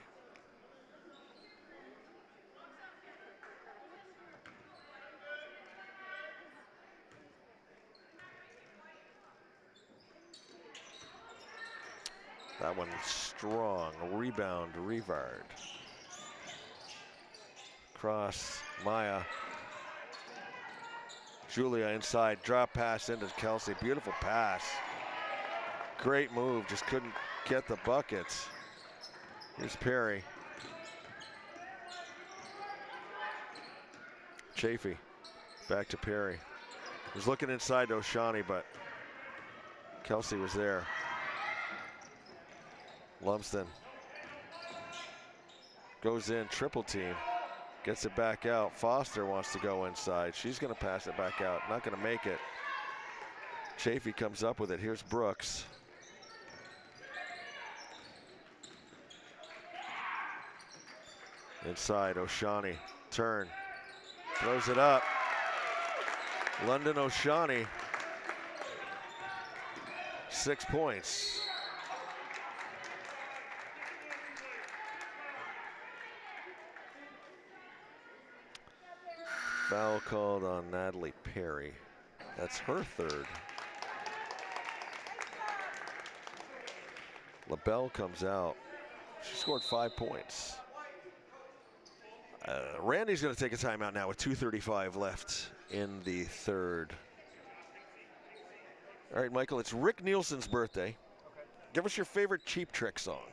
That one strong. Rebound, Rivard. Cross, Maya. Julia inside, drop pass into Kelsey. Beautiful pass. Great move, just couldn't get the buckets. Here's Perry. Chafee, back to Perry. Was looking inside to O'Shawney, but Kelsey was there. Lumsden goes in, triple team. Gets it back out. Foster wants to go inside. She's going to pass it back out. Not going to make it. Chafee comes up with it. Here's Brooks. Inside, O'Shawney. Turn. Throws it up. London O'Shawney. 6 points. Foul called on Natalie Perry. That's her third. LaBelle comes out. She scored 5 points. Randy's going to take a timeout now with 2:35 left in the third. All right, Michael, it's Rick Nielsen's birthday. Okay. Give us your favorite Cheap Trick song.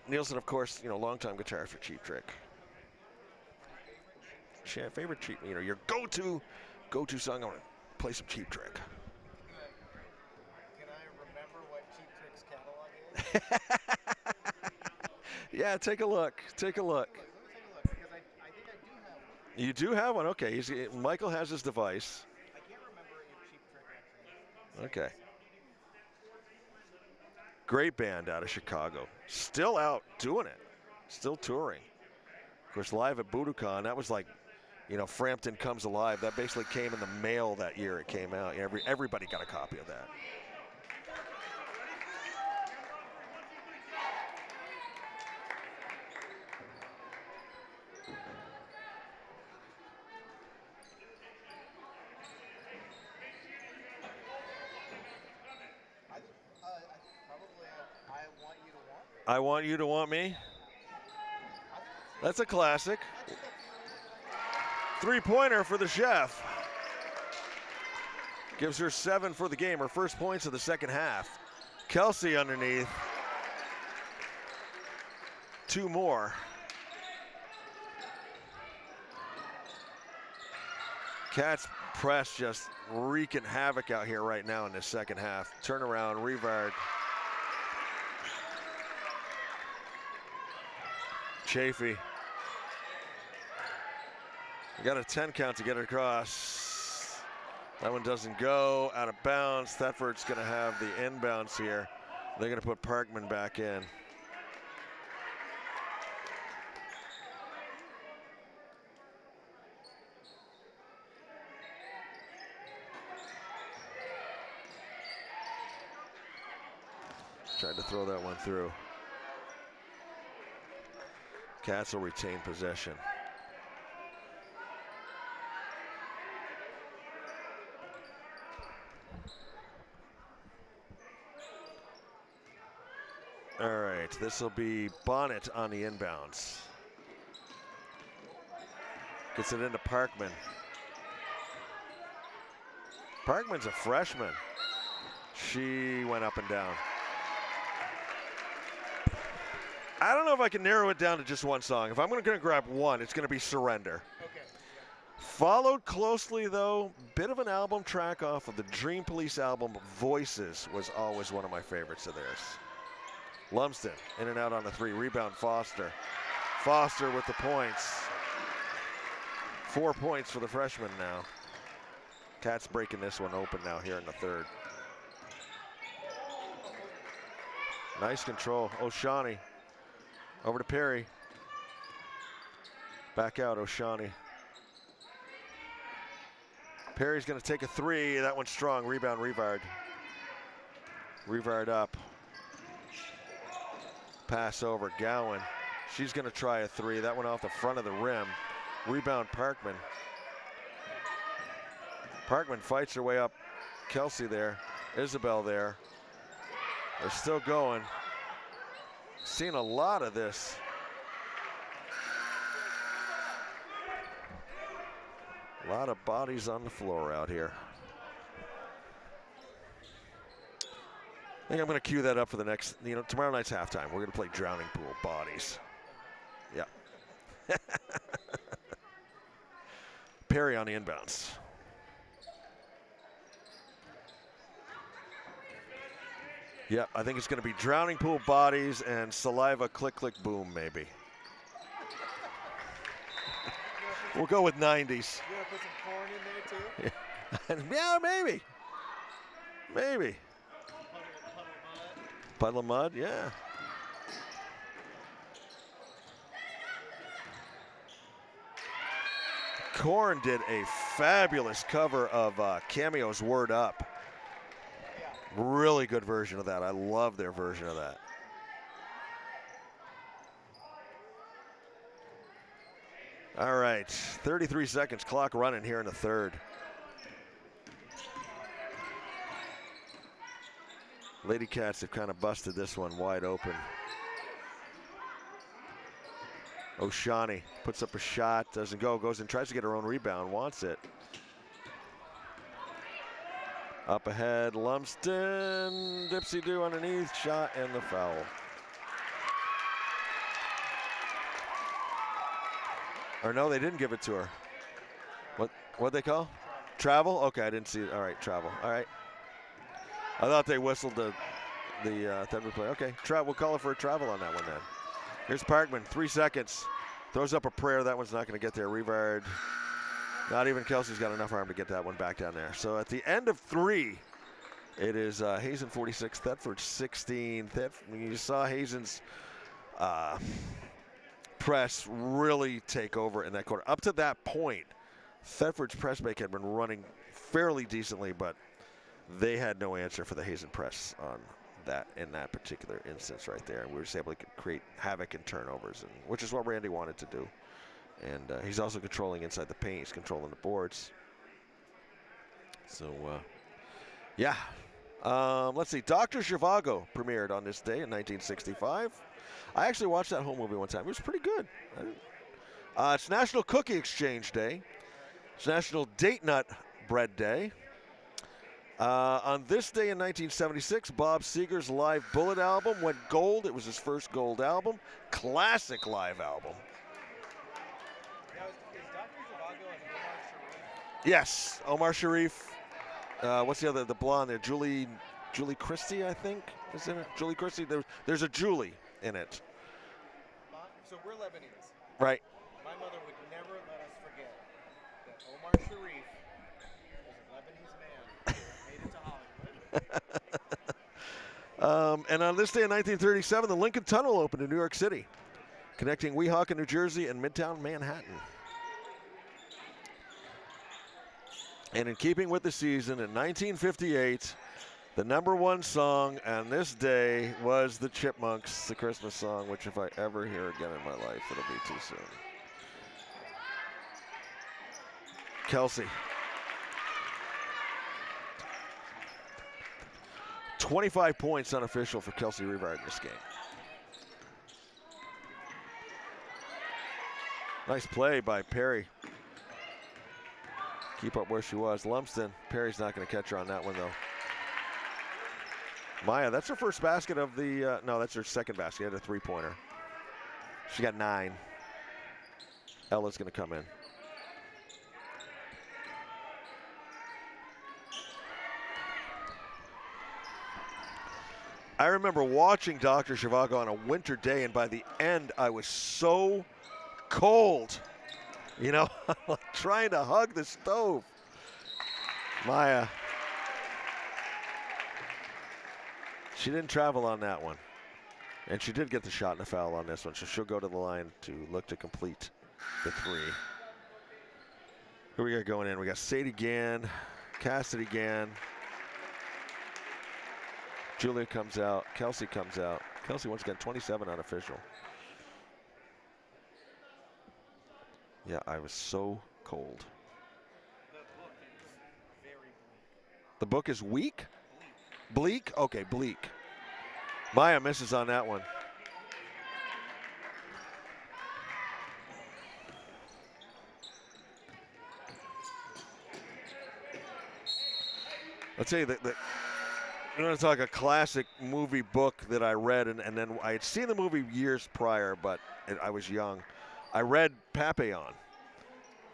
Nielsen, of course, longtime guitarist for Cheap Trick. Favorite Cheap, your go-to song. I want to play some Cheap Trick. Can I remember what Cheap Trick's catalog is? Yeah, take a look. Take a look. Let me take a look, because I think I do have one. You do have one? Okay. Michael has his device. I can't remember if Cheap Trick actually. Okay. Great band out of Chicago. Still out doing it. Still touring. Of course, live at Budokan, that was like, Frampton Comes Alive. That basically came in the mail that year it came out. Everybody got a copy of that. I Want You to Want Me. That's a classic. Three-pointer for the chef. Gives her 7 for the game, her first points of the second half. Kelsey underneath. 2 more. Cats press just wreaking havoc out here right now in this second half. Turnaround, Rivard. Chafee. We got a 10 count to get it across. That one doesn't go. Out of bounds. Thetford's going to have the inbounds here. They're going to put Parkman back in. Tried to throw that one through. Cats will retain possession. All right, this will be Bonnet on the inbounds. Gets it into Parkman. Parkman's a freshman. She went up and down. I don't know if I can narrow it down to just one song. If I'm going to grab one, it's going to be Surrender. Okay. Followed closely, though, bit of an album track off of the Dream Police album, Voices was always one of my favorites of theirs. Lumsden, in and out on the 3. Rebound, Foster. Foster with the points. 4 points for the freshman now. Cats breaking this one open now here in the third. Nice control. O'Shawney. Over to Perry. Back out, O'Shawney. Perry's going to take a 3. That one's strong. Rebound, Rivard. Revard up. Pass over, Gowan. She's gonna try a three. That went off the front of the rim. Rebound, Parkman. Parkman fights her way up. Kelsey there, Isabel there. They're still going. Seen a lot of this. A lot of bodies on the floor out here. I think I'm going to cue that up for the next, tomorrow night's halftime. We're going to play Drowning Pool, bodies. Yeah. Perry on the inbounds. Yeah, I think it's going to be Drowning Pool, bodies, and saliva, click, click, boom, maybe. We'll go with 90s. You want to put some corn in there too? Yeah, maybe. Maybe. Puddle of mud, yeah. Korn did a fabulous cover of Cameo's Word Up. Really good version of that. I love their version of that. All right, 33 seconds, clock running here in the third. Lady Cats have kind of busted this one wide open. O'Shawnee puts up a shot, doesn't go, goes and tries to get her own rebound, wants it. Up ahead, Lumsden, dipsy-do underneath, shot and the foul. Or no, they didn't give it to her. What'd they call? Travel? Okay, I didn't see it. All right, travel. All right. I thought they whistled the Thetford play. Okay, we'll call it for a travel on that one then. Here's Parkman, 3 seconds. Throws up a prayer. That one's not going to get there. Revard. Not even Kelsey's got enough arm to get that one back down there. So at the end of 3, it is Hazen 46, Thetford 16. You saw Hazen's press really take over in that quarter. Up to that point, Thetford's press break had been running fairly decently, but they had no answer for the Hazen press on that in that particular instance right there. And we were just able to create havoc and turnovers, which is what Randy wanted to do. And he's also controlling inside the paint. He's controlling the boards. So, yeah. Let's see. Dr. Zhivago premiered on this day in 1965. I actually watched that home movie one time. It was pretty good. It's National Cookie Exchange Day. It's National Date Nut Bread Day. On this day in 1976, Bob Seger's live Bullet album went gold. It was his first gold album. Classic live album. Now, is Dr. Zhivago and Omar Sharif? Yes, Omar Sharif. What's the other? The blonde there, Julie Christie, I think, is in it. Julie Christie. There's a Julie in it. So we're Lebanese. Right. My mother would never let us forget that Omar Sharif was a Lebanese man who made it to Hollywood. And on this day in 1937, the Lincoln Tunnel opened in New York City, connecting Weehawken, New Jersey, and Midtown Manhattan. And in keeping with the season, in 1958, the #1 song on this day was the Chipmunks, the Christmas song, which if I ever hear again in my life, it'll be too soon. Kelsey. 25 points unofficial for Kelsey Revard in this game. Nice play by Perry. Keep up where she was. Lumsden. Perry's not going to catch her on that one, though. Maya, that's her first basket of the, no, that's her second basket. She had a three-pointer. She got 9. Ella's going to come in. I remember watching Dr. Zhivago on a winter day, and by the end, I was so cold. You know, trying to hug the stove. Maya. She didn't travel on that one. And she did get the shot and a foul on this one, so she'll go to the line to look to complete the 3. Who we got going in? We got Sadie Gann, Cassidy Gann, Julia comes out. Kelsey comes out. Kelsey once again 27 unofficial. Yeah, I was so cold. The book is very bleak. The book is weak? Bleak? Okay, bleak. Maya misses on that one. I'll tell you that you want to talk a classic movie book that I read, and then I had seen the movie years prior, but I was young. I read Papillon.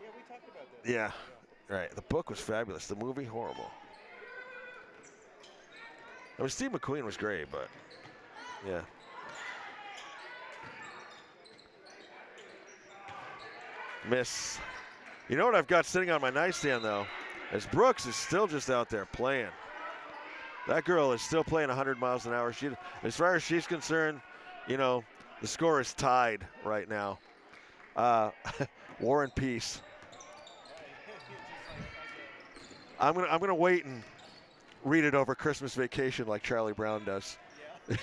Yeah, we talked about that. Yeah, right. The book was fabulous. The movie, horrible. I mean, Steve McQueen was great, but yeah. Miss. You know what I've got sitting on my nightstand, though? Is Brooks is still just out there playing. That girl is still playing 100 miles an hour. She, as far as she's concerned, you know, the score is tied right now. War and Peace. I'm gonna wait and read it over Christmas Vacation like Charlie Brown does. Yeah.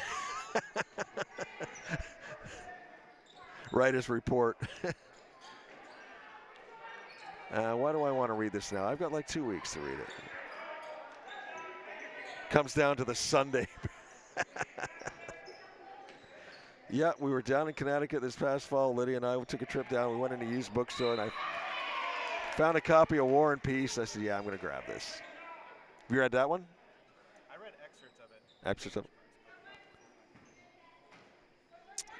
Write his report. Why do I want to read this now? I've got like 2 weeks to read it. Comes down to the Sunday. Yeah, we were down in Connecticut this past fall. Lydia and I took a trip down. We went in a used bookstore, and I found a copy of War and Peace. I said, yeah, I'm going to grab this. Have you read that one? I read excerpts of it. Excerpts of it.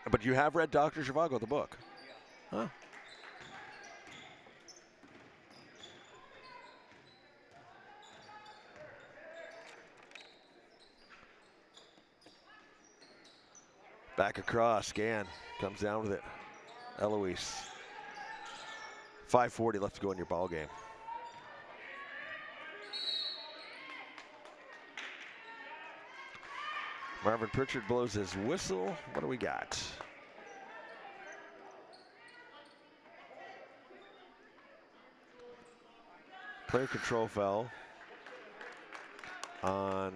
But you have read Dr. Zhivago, the book? Yeah. Huh. Back across, Gann comes down with it. Eloise. 5:40 left to go in your ball game. Marvin Pritchard blows his whistle. What do we got? Player control foul on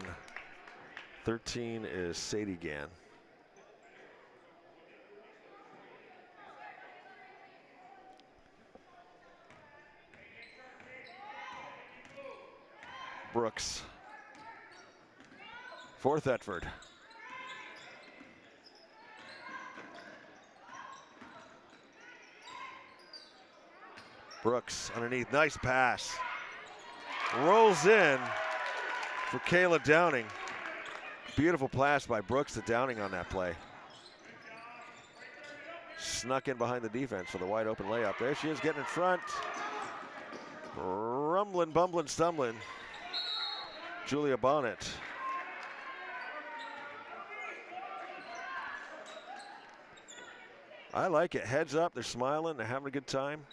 13 is Sadie Gann. Brooks for Thetford. Brooks underneath, nice pass. Rolls in for Kayla Downing. Beautiful pass by Brooks to Downing on that play. Snuck in behind the defense for the wide open layup. There she is getting in front. Rumbling, bumbling, stumbling. Julia Bonnet. I like it. Heads up, they're smiling, they're having a good time,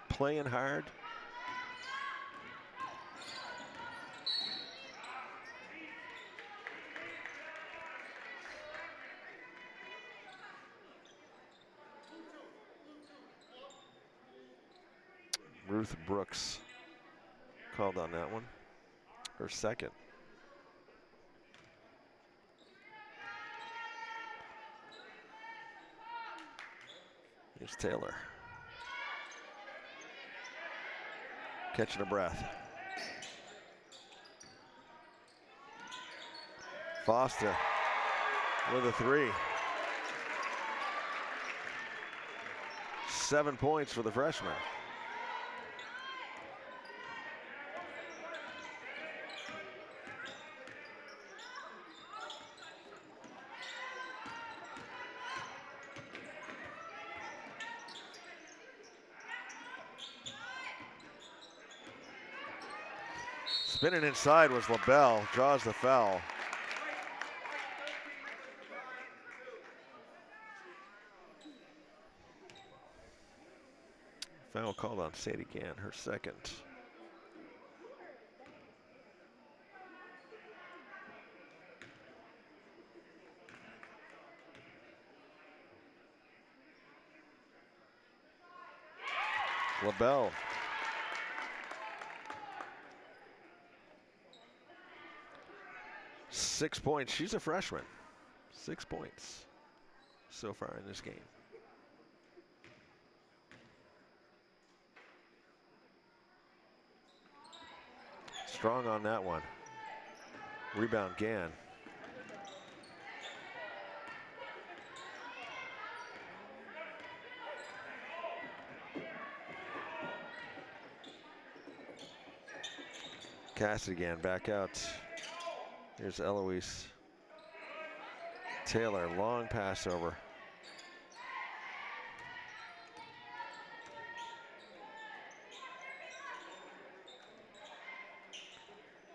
playing hard. Ruth Brooks called on that one. Her second. Here's Taylor. Catching a breath. Foster with a three. 7 points for the freshman. Spinning inside was LaBelle, draws the foul. Foul called on Sadie Gann, her second. LaBelle. 6 points. She's a freshman. 6 points so far in this game. Strong on that one. Rebound Gann. Cassidy again, back out. Here's Eloise Taylor, long pass over.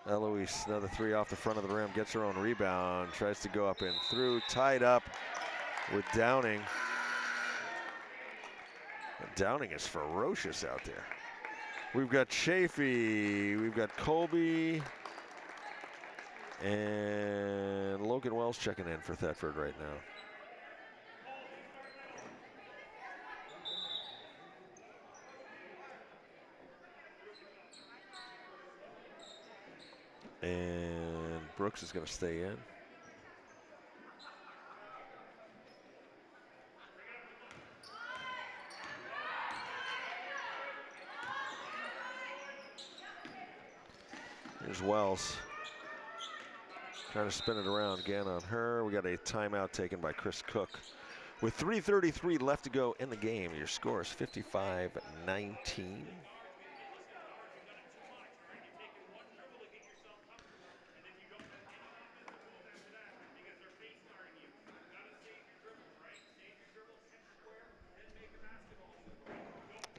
Eloise, another three off the front of the rim, gets her own rebound, tries to go up and through, tied up with Downing. Downing is ferocious out there. We've got Chafee, we've got Colby, and Logan Wells checking in for Thetford right now. And Brooks is going to stay in. Here's Wells. Trying to spin it around again on her. We got a timeout taken by Chris Cook. With 3:33 left to go in the game, your score is 55-19.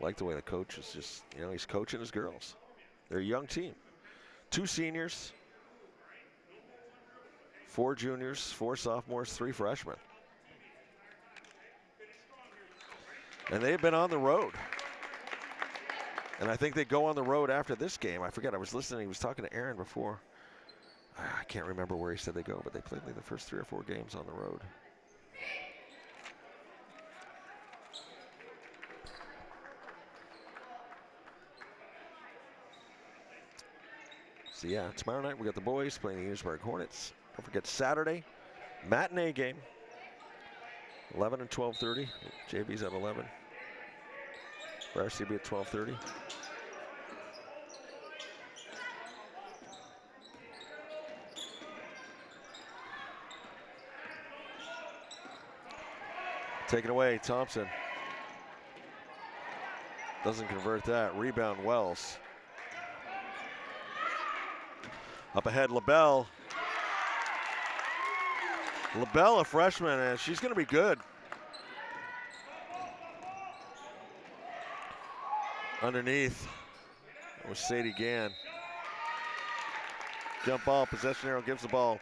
Like the way the coach is just, he's coaching his girls. They're a young team. 2 seniors, 4 juniors, 4 sophomores, 3 freshmen. And they've been on the road. And I think they go on the road after this game. I forget, I was listening, he was talking to Aaron before. I can't remember where he said they go, but they played like the first 3 or 4 games on the road. So yeah, tomorrow night we got the boys playing the Enosburg Hornets. Don't forget Saturday, matinee game, 11 and 12:30. JV's at 11. Varsity be at 12:30. Taken away, Thompson. Doesn't convert that. Rebound, Wells. Up ahead, LaBelle. LaBelle, a freshman, and she's going to be good. Underneath was Sadie Gann. Jump ball, possession arrow gives the ball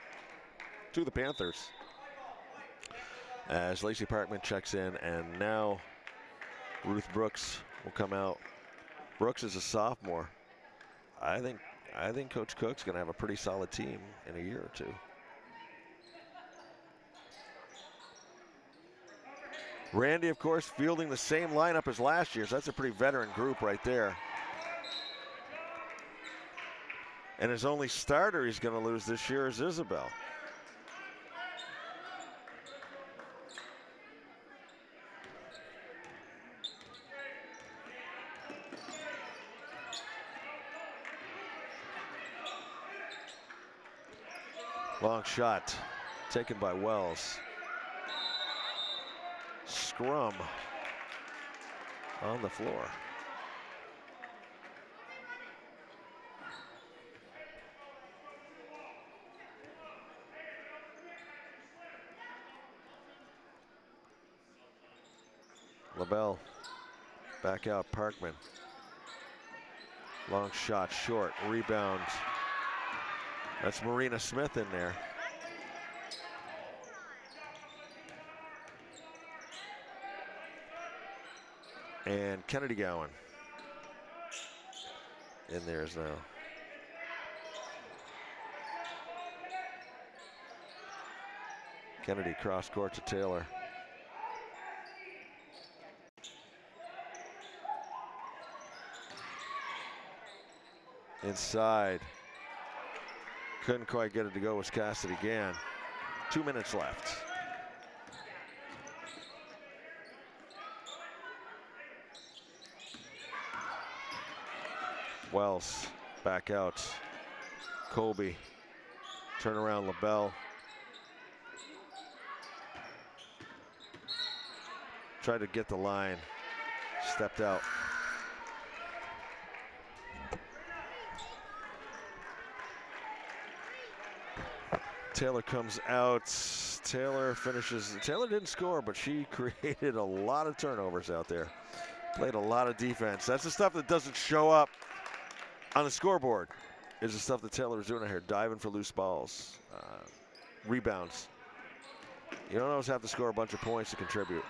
to the Panthers. As Lacey Parkman checks in, and now Ruth Brooks will come out. Brooks is a sophomore. I think Coach Cook's going to have a pretty solid team in a year or two. Randy, of course, fielding the same lineup as last year's. That's a pretty veteran group right there. And his only starter he's going to lose this year is Isabel. Long shot taken by Wells. Scrum on the floor. LaBelle back out, Parkman. Long shot, short, rebound. That's Marina Smith in there. And Kennedy Gowan in there as now. Kennedy cross court to Taylor. Inside. Couldn't quite get it to go with Cassidy again. 2 minutes left. Wells back out. Colby. Turn around LaBelle. Tried to get the line. Stepped out. Taylor comes out. Taylor finishes. Taylor didn't score, but she created a lot of turnovers out there. Played a lot of defense. That's the stuff that doesn't show up on the scoreboard. Is the stuff that Taylor was doing out here. Diving for loose balls. Rebounds. You don't always have to score a bunch of points to contribute.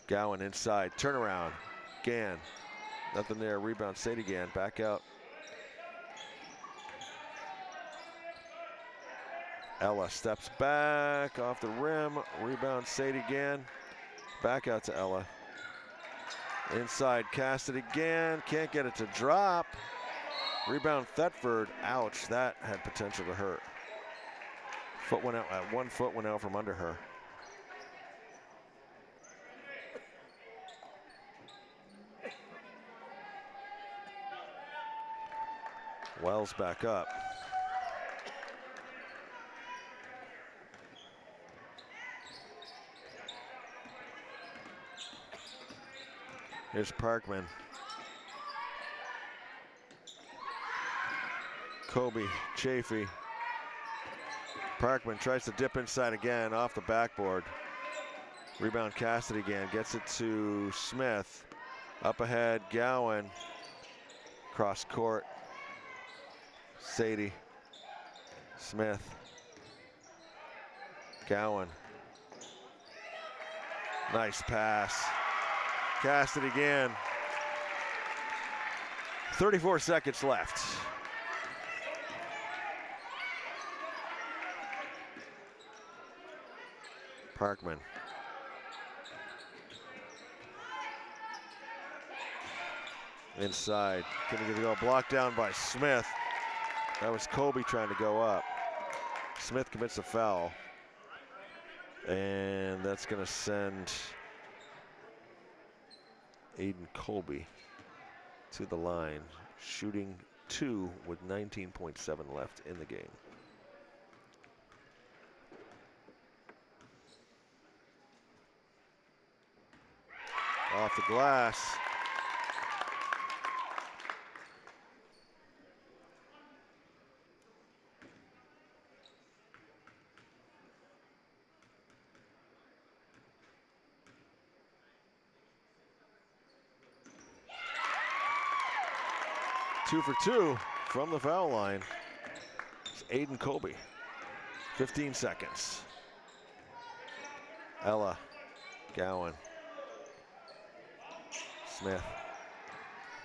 Gowan inside. Turnaround. Gann. Nothing there. Rebound. Sadie Gann. Back out. Ella steps back off the rim. Rebound Sadie Gann. Back out to Ella. Inside Cassidy Gann. Can't get it to drop. Rebound Thetford. Ouch. That had potential to hurt. Foot went out. 1 foot went out from under her. Wells back up. Here's Parkman. Kobe, Chafee. Parkman tries to dip inside again off the backboard. Rebound Cassidy again, gets it to Smith. Up ahead, Gowan. Cross court. Sadie. Smith. Gowan. Nice pass. Cassidy again. 34 seconds left. Parkman. Inside. Gonna get it go. Blocked down by Smith. That was Colby trying to go up. Smith commits a foul. And that's gonna send Aiden Colby to the line, shooting 2 with 19.7 left in the game. Off the glass. Two for two from the foul line. It's Aiden Colby. 15 seconds. Ella, Gowan, Smith,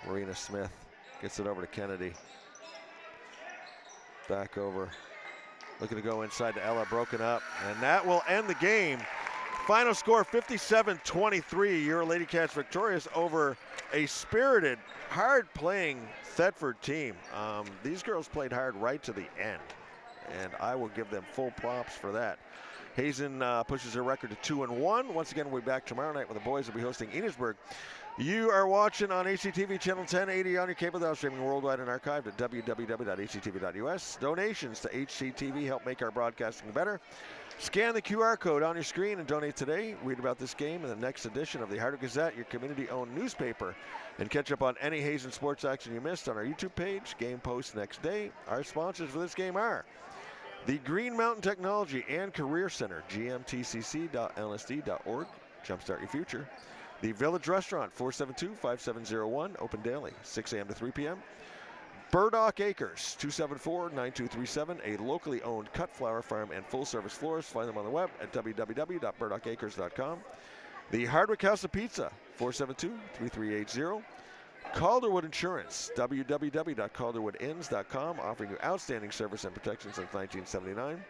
Marina Smith gets it over to Kennedy. Back over. Looking to go inside to Ella, broken up. And that will end the game. Final score 57-23. Your Lady Cats victorious over a spirited, hard-playing Thetford team. These girls played hard right to the end, and I will give them full props for that. Hazen pushes her record to 2-1. Once again, we'll be back tomorrow night when the boys will be hosting Enosburg. You are watching on HCTV Channel 1080 on your cable dial, streaming worldwide and archived at www.hctv.us. Donations to HCTV help make our broadcasting better. Scan the QR code on your screen and donate today. Read about this game in the next edition of the Hardwick Gazette, your community-owned newspaper, and catch up on any Hazen sports action you missed on our YouTube page. Game posts next day. Our sponsors for this game are the Green Mountain Technology and Career Center, gmtcc.lsd.org. Jumpstart your future. The Village Restaurant, 472-5701, open daily, 6 a.m. to 3 p.m. Burdock Acres, 274-9237, a locally owned cut flower farm and full-service florist. Find them on the web at www.burdockacres.com. The Hardwick House of Pizza, 472-3380. Calderwood Insurance, www.calderwoodins.com, offering you outstanding service and protection since 1979.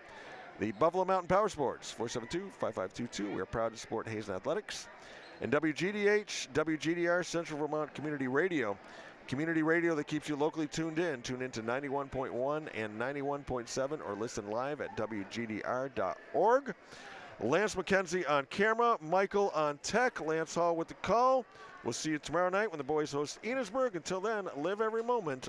The Buffalo Mountain Power Sports, 472-5522. We are proud to support Hazen Athletics. And WGDH, WGDR, Central Vermont Community Radio, Community radio that keeps you locally tuned in. Tune in to 91.1 and 91.7 or listen live at WGDR.org. Lance McKenzie on camera, Michael on tech, Lance Hall with the call. We'll see you tomorrow night when the boys host Enosburg. Until then, live every moment.